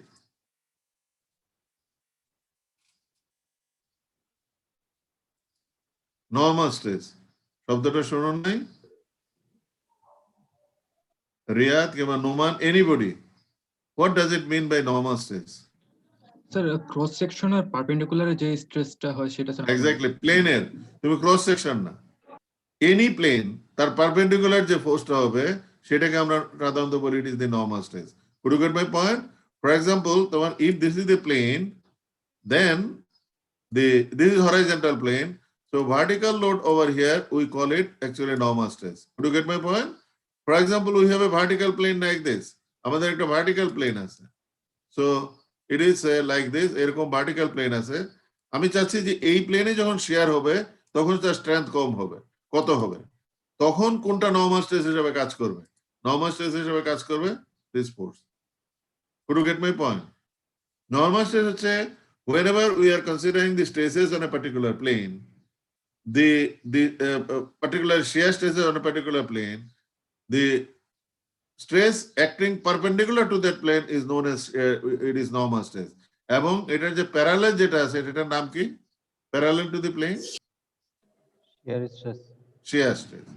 নরমাল স্ট্রেস শব্দটা শুনুন নাই? রিয়াদ কিংবা Noman, anybody, what does it mean by normal stress? Sir cross সেকশনের পারপেন্ডিকুলারে যে স্ট্রেসটা হয় সেটা স্যার এক্স্যাক্টলি, প্লেনের, তুমি ক্রস সেকশন না, এনি প্লেন তার পারপেন্ডিকুলার যে ফোর্সটা হবে সেটাকে আমরা সাধারণত বলি it is the normal stress. Could you get my point? For example, তোমার if this is the plane, then this is horizontal plane, so vertical load over here we call it actually normal stress. Could you get my point? For example, we have a vertical plane like this. আমাদের একটা vertical plane আছে, so it is like this, এরকম vertical plane আছে। আমি চাচ্ছি যে এই প্লেনে যখন শেয়ার হবে তখন তার স্ট্রেংথ কম হবে, কত হবে? তখন কোনটা নরমাল স্ট্রেস হিসেবে কাজ করবে? নরমাল স্ট্রেস হিসেবে কাজ করবে this force. Could you get my point? Normal stress হচ্ছে whenever we are considering the stresses on a particular plane, the particular shear stresses on a particular plane, the stress acting perpendicular to that plane is known as it is normal stress. এবং এটার যে parallel যেটা আছে এটার নাম কি? Parallel to the plane Shear stress. shear stress.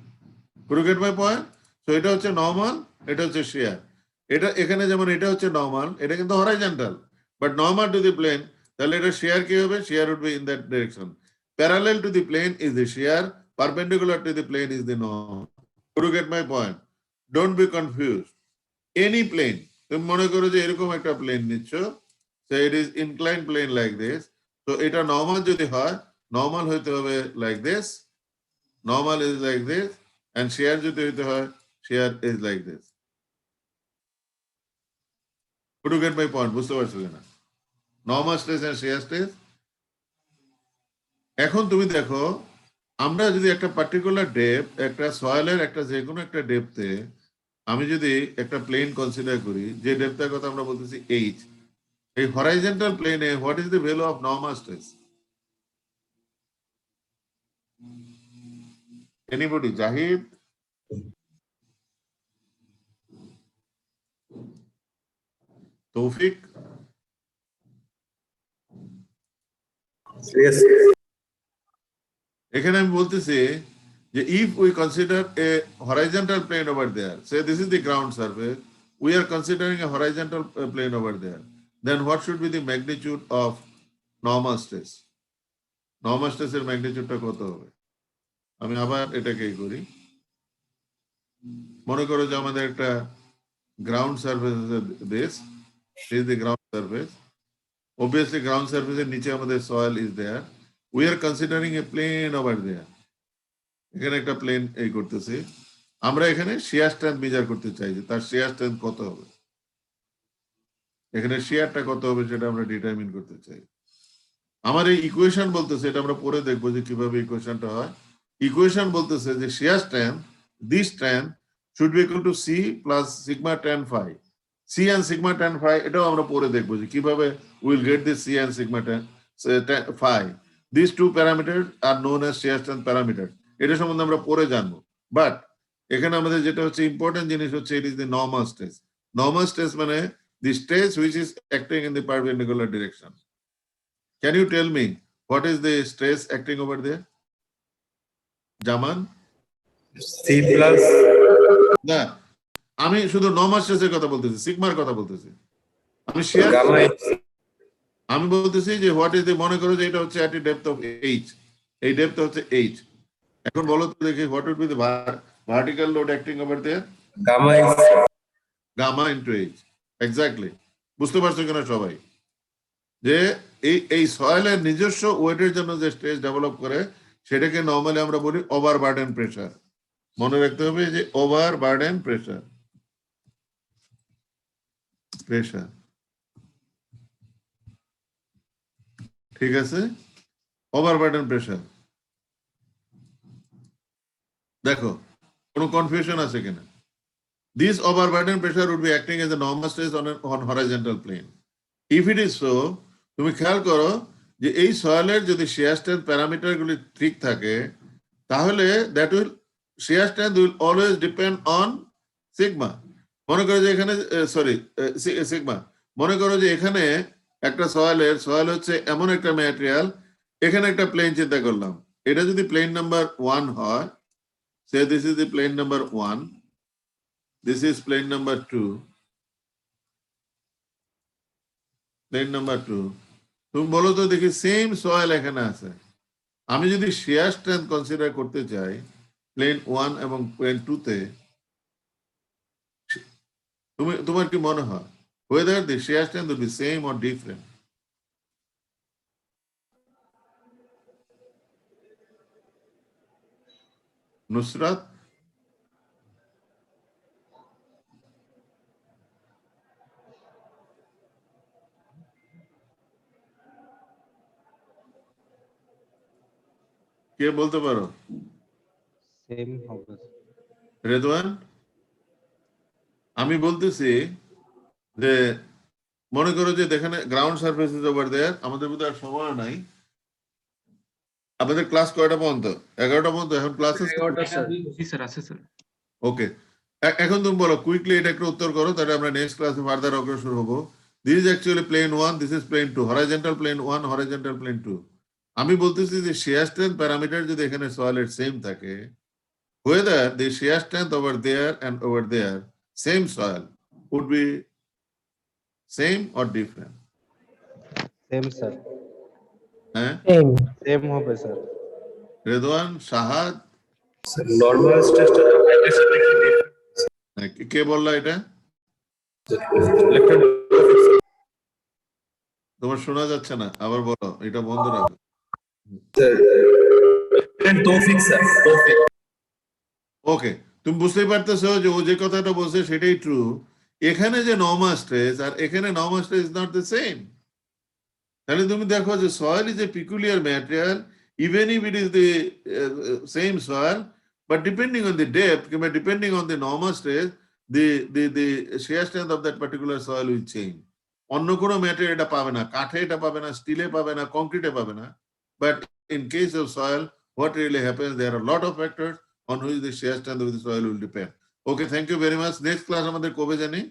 Could you get my point? So এটা হচ্ছে নরমাল, এটা হচ্ছে shear. এটা এখানে যেমন এটা হচ্ছে নরমাল, এটা কিন্তু horizontal, but normal to the plane, তাহলে এটা shear কি হবে? Shear would be in that direction. Parallel to the plane is the shear, perpendicular to the plane is the normal. Could you get my point? Don't be confused. Any plane, তুমি মনে করো যে এরকম একটা plane নিচ্ছ, so it is inclined plane like this, so এটা normal যদি হয়, নরমাল হইতে হবে like this, normal is like this, and shear যদি হইতে হয়, shear is like this. Could you get my point? বুঝতে পারছো কিনা? Normal stress and shear stress. এখন তুমি দেখো, আমরা যদি একটা পার্টিকুলার ডেপথ, একটা সয়েলের একটা যে কোনো একটা ডেপথে আমি যদি একটা প্লেন কনসিডার করি, যে ডেপথের কথা আমরা বলতেছি h, এই হরাইজন্টাল প্লেনে what is the value of normal stress? Anybody? Zahid, তৌফিক? এখানে আমি বলতেছি যে if we consider a horizontal plane over there, say this is the ground surface, we are considering a horizontal plane over there, then what should be the magnitude of normal stress? Normal stress এর ম্যাগনিটিউডটা কত হবে? আমি আবার এটাকে করি, মনে করো যে আমাদের একটা গ্রাউন্ড সারফেস আছে, this is the ground surface, Obviously, ground surface এর নিচে আমাদের soil is there. We are considering a plane over there. এখানে একটা প্লেন এই করতেছি। আমরা এখানে shear strength মেজার করতে চাইছি, তার shear strength কত হবে, এখানে shearটা কত হবে সেটা আমরা ডিটারমিন করতে চাই। আমার এই ইকুয়েশন বলতেছে, এটা আমরা পরে দেখবো যে কিভাবে ইকুয়েশনটা হয়। ইকুয়েশন বলতেছে যে shear strength, this strength should be equal to C plus sigma tan phi. C and sigma tan phi এটাও আমরা পরে দেখবো যে কিভাবে we'll get this C and sigma tan phi. These two parameters are known as shear strength parameters. এটা সম্বন্ধে আমরা পরে জানবো। বাট এখানে আমাদের যেটা হচ্ছে ইম্পর্টেন্ট জিনিস হচ্ছে it is the normal stress. Normal stress মানে the stress which is acting in the perpendicular direction. Can you tell me what is the stress acting over there? Jaman? C plus না, আমি শুধু normal স্ট্রেসের কথা বলতেছি, সিগমার কথা বলতেছি। আমি শেয়ার gamma আমি বলতেছি যে হোয়াট ইজ দ্য, মনে করো যে এটা হচ্ছে at a depth of h, এই ডেপথ হচ্ছে h। এখন বলো তো দেখি what would be the vertical load acting over there? gamma is gamma into h। Exactly, বুঝতে পারছো কিনা সবাই? যে এই সয়েলের নিজস্ব ওয়েটের জন্য যে স্ট্রেস ডেভেলপ করে সেটাকে নরমালি আমরা বলি ওভারবার্ডেন প্রেসার। মনে রাখতে হবে যে ওভারবার্ডেন প্রেসার, ঠিক আছে, ওভারবার্ডেন প্রেসার। দেখো কোনো কনফিউশন আছে কিনা? This overburden pressure would be acting as a normal stress on horizontal plane. If it is so, তুমি খেয়াল করো যে এই সয়েলের যদি shear strength প্যারামিটার গুলি ঠিক থাকে তাহলে that will shear strength will always depend on sigma. মনে করো যে এখানে সিগমা, মনে করো যে এখানে একটা সয়েল হচ্ছে এমন একটা ম্যাটেরিয়াল, এখানে একটা প্লেন চিন্তা করলাম, এটা যদি প্লেন নাম্বার 1 হয়, say this is the plane number 1, this is plane number 2, plane number 2, তুমি বলো তো দেখি সেম সয়েল এখানে আছে, আমি যদি shear strength কনসিডার করতে চাই প্লেন 1 এবং প্লেন 2 তে, তোমার কি মনে হয় whether the shear strength will be same or different? Nusrat, কে বলতে পারো? সেম হবে। রেদওয়ান, আমি বলতেছি যে মনে করো যে এখানে ground surface is over there, আমাদের বোধহয় আর সময় নাই। আমাদের ক্লাস কয়টা পর্যন্ত? 11টা পর্যন্ত এখন ক্লাস আছে? 11টা স্যার। জি স্যার, আছে স্যার। ওকে, এখন তুমি বলো কুইকলি এটা একটু উত্তর করো, তাহলে আমরা নেক্সট ক্লাসে ফার্দার অগ্রসর হবো। This is actually plane 1, this is plane 2, horizontal plane 1, horizontal plane 2। আমি বলতেছি যে shear strength প্যারামিটার যদি এখানে সয়েলের সেম থাকে, whether the shear strength over there and over there, same soil, would be same or different? Same sir, হ্যাঁ, same হবে sir. Redwan, শাহাদ, normal stress টা ভাইব্রেশন কে বললা এটা? তোমার শোনা যাচ্ছে না, আবার বলো, এটা বন্ধ রাখো। তৌফিক স্যার, তৌফিক। ওকে, তুমি বুঝতেই পারতেছো যে ও যে কথাটা বলছে সেটাই ট্রু। এখানে যে নর্মাল স্ট্রেস আর এখানে normal stress is not the same. তাহলে তুমি দেখো যে soil is a peculiar material, even if it is the same soil, but depending on the depth কিংবা depending on the normal stress, the shear strength of that particular soil will change. অন্য কোনো material এটা পাবে না, কাঠে এটা পাবে না, স্টিলে পাবে না, কংক্রিটে পাবে না। But in case of soil, what really happens, there are a lot of factors on which the shear strength of the soil will depend. Okay, thank you very much. Next class আমাদের কবে জানি?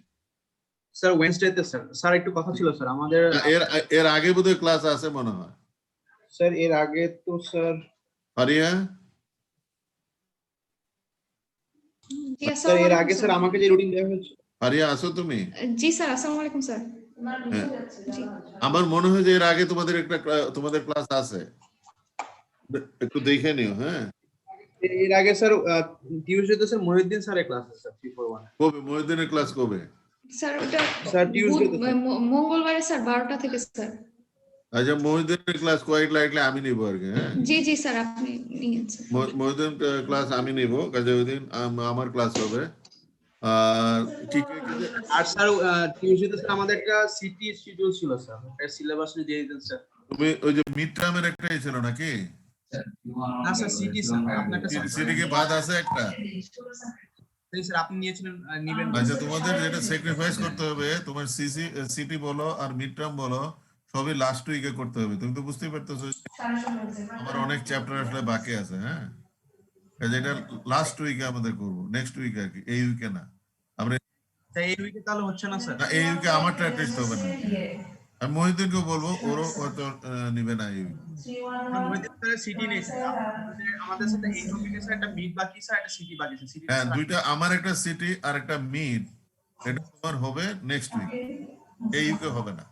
Sir ওয়েডনেসডেতে sir. Sir একটু কথা ছিল sir আমাদের। এর আগে বোধহয় ক্লাস আছে মনে হয়। স্যার এর আগে তো স্যার ফারিয়া, স্যার এর আগে স্যার আমাকে যে রুটিন দেওয়া হয়েছে। ফারিয়া আছো তুমি? জি স্যার, আসসালামু আলাইকুম স্যার। জি আমার মনে হয় যে এর আগে তোমাদের ক্লাস আছে, একটু দেখে নিও। হ্যাঁ, এর আগে স্যার টিউসডেতে স্যার মহিউদ্দিন স্যারের ক্লাস আছে স্যার 341। কবে মহিউদ্দিনের ক্লাস কবে? স্যার, ওটা স্যার টিউসডে মঙ্গলবারে স্যার 12টা থেকে স্যার। আচ্ছা মহিউদ্দিনের ক্লাস কোয়াইট লাইটলি আমি নিব আর কি, হ্যাঁ জি জি স্যার আপনি নিয়েন স্যার। মহিউদ্দিন ক্লাস আমি নিব, কাজে ওই দিন আমার ক্লাস হবে। আর ঠিক আছে, আর স্যার টিউশনে স্যার আমাদের একটা সিটি শিডিউল ছিল স্যার, একটা সিলেবাস দিয়ে দিতেন স্যার। তুমি ওই যে মিড টার্মের একটাই ছিল নাকি? না স্যার সিটি স্যার, আপনার একটা সিটি কি বাদ আছে একটা? স্যার আপনি নিয়েছিলেন, নিবেন। আচ্ছা তোমাদের যেটা স্যাক্রিফাইস করতে হবে, তোমার সিটি বলো আর মিড টার্ম বলো, সবই লাস্ট উইকে করতে হবে। তুমি তো বুঝতেই পারতেছো আমার অনেক চ্যাপ্টার আসলে বাকি আছে, হ্যাঁ কাজে এটা লাস্ট উইকে আমাদের করবো, নেক্সট উইকে আর কি, এই উইকে না। আমরা স্যার এই উইকে তাহলে হচ্ছে না স্যার? না, এই উইকে আমারটা টেস্ট হবে না। আমি মহিউদ্দিনকে বলবো, ওরও হয়তো নিবে না এই উইকে। মহিউদ্দিন স্যার সিটি নেই স্যার, আমাদের সাথে এই টপিকে স্যার একটা মিড বাকি স্যার, একটা সিটি বাকি স্যার। সিটি হ্যাঁ দুইটা, আমার একটা সিটি আর একটা মিড, এটা তোমার হবে নেক্সট উইক, এই উইকে হবে না।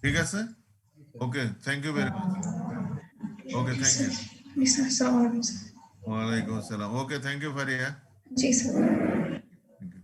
ঠিক আছে, okay, thank you very much. Okay, thank you. জি স্যার, আসসালামু আলাইকুম স্যার। ওয়ালাইকুম আসসালাম। Okay, thank you Faria. জি স্যার। Thank you.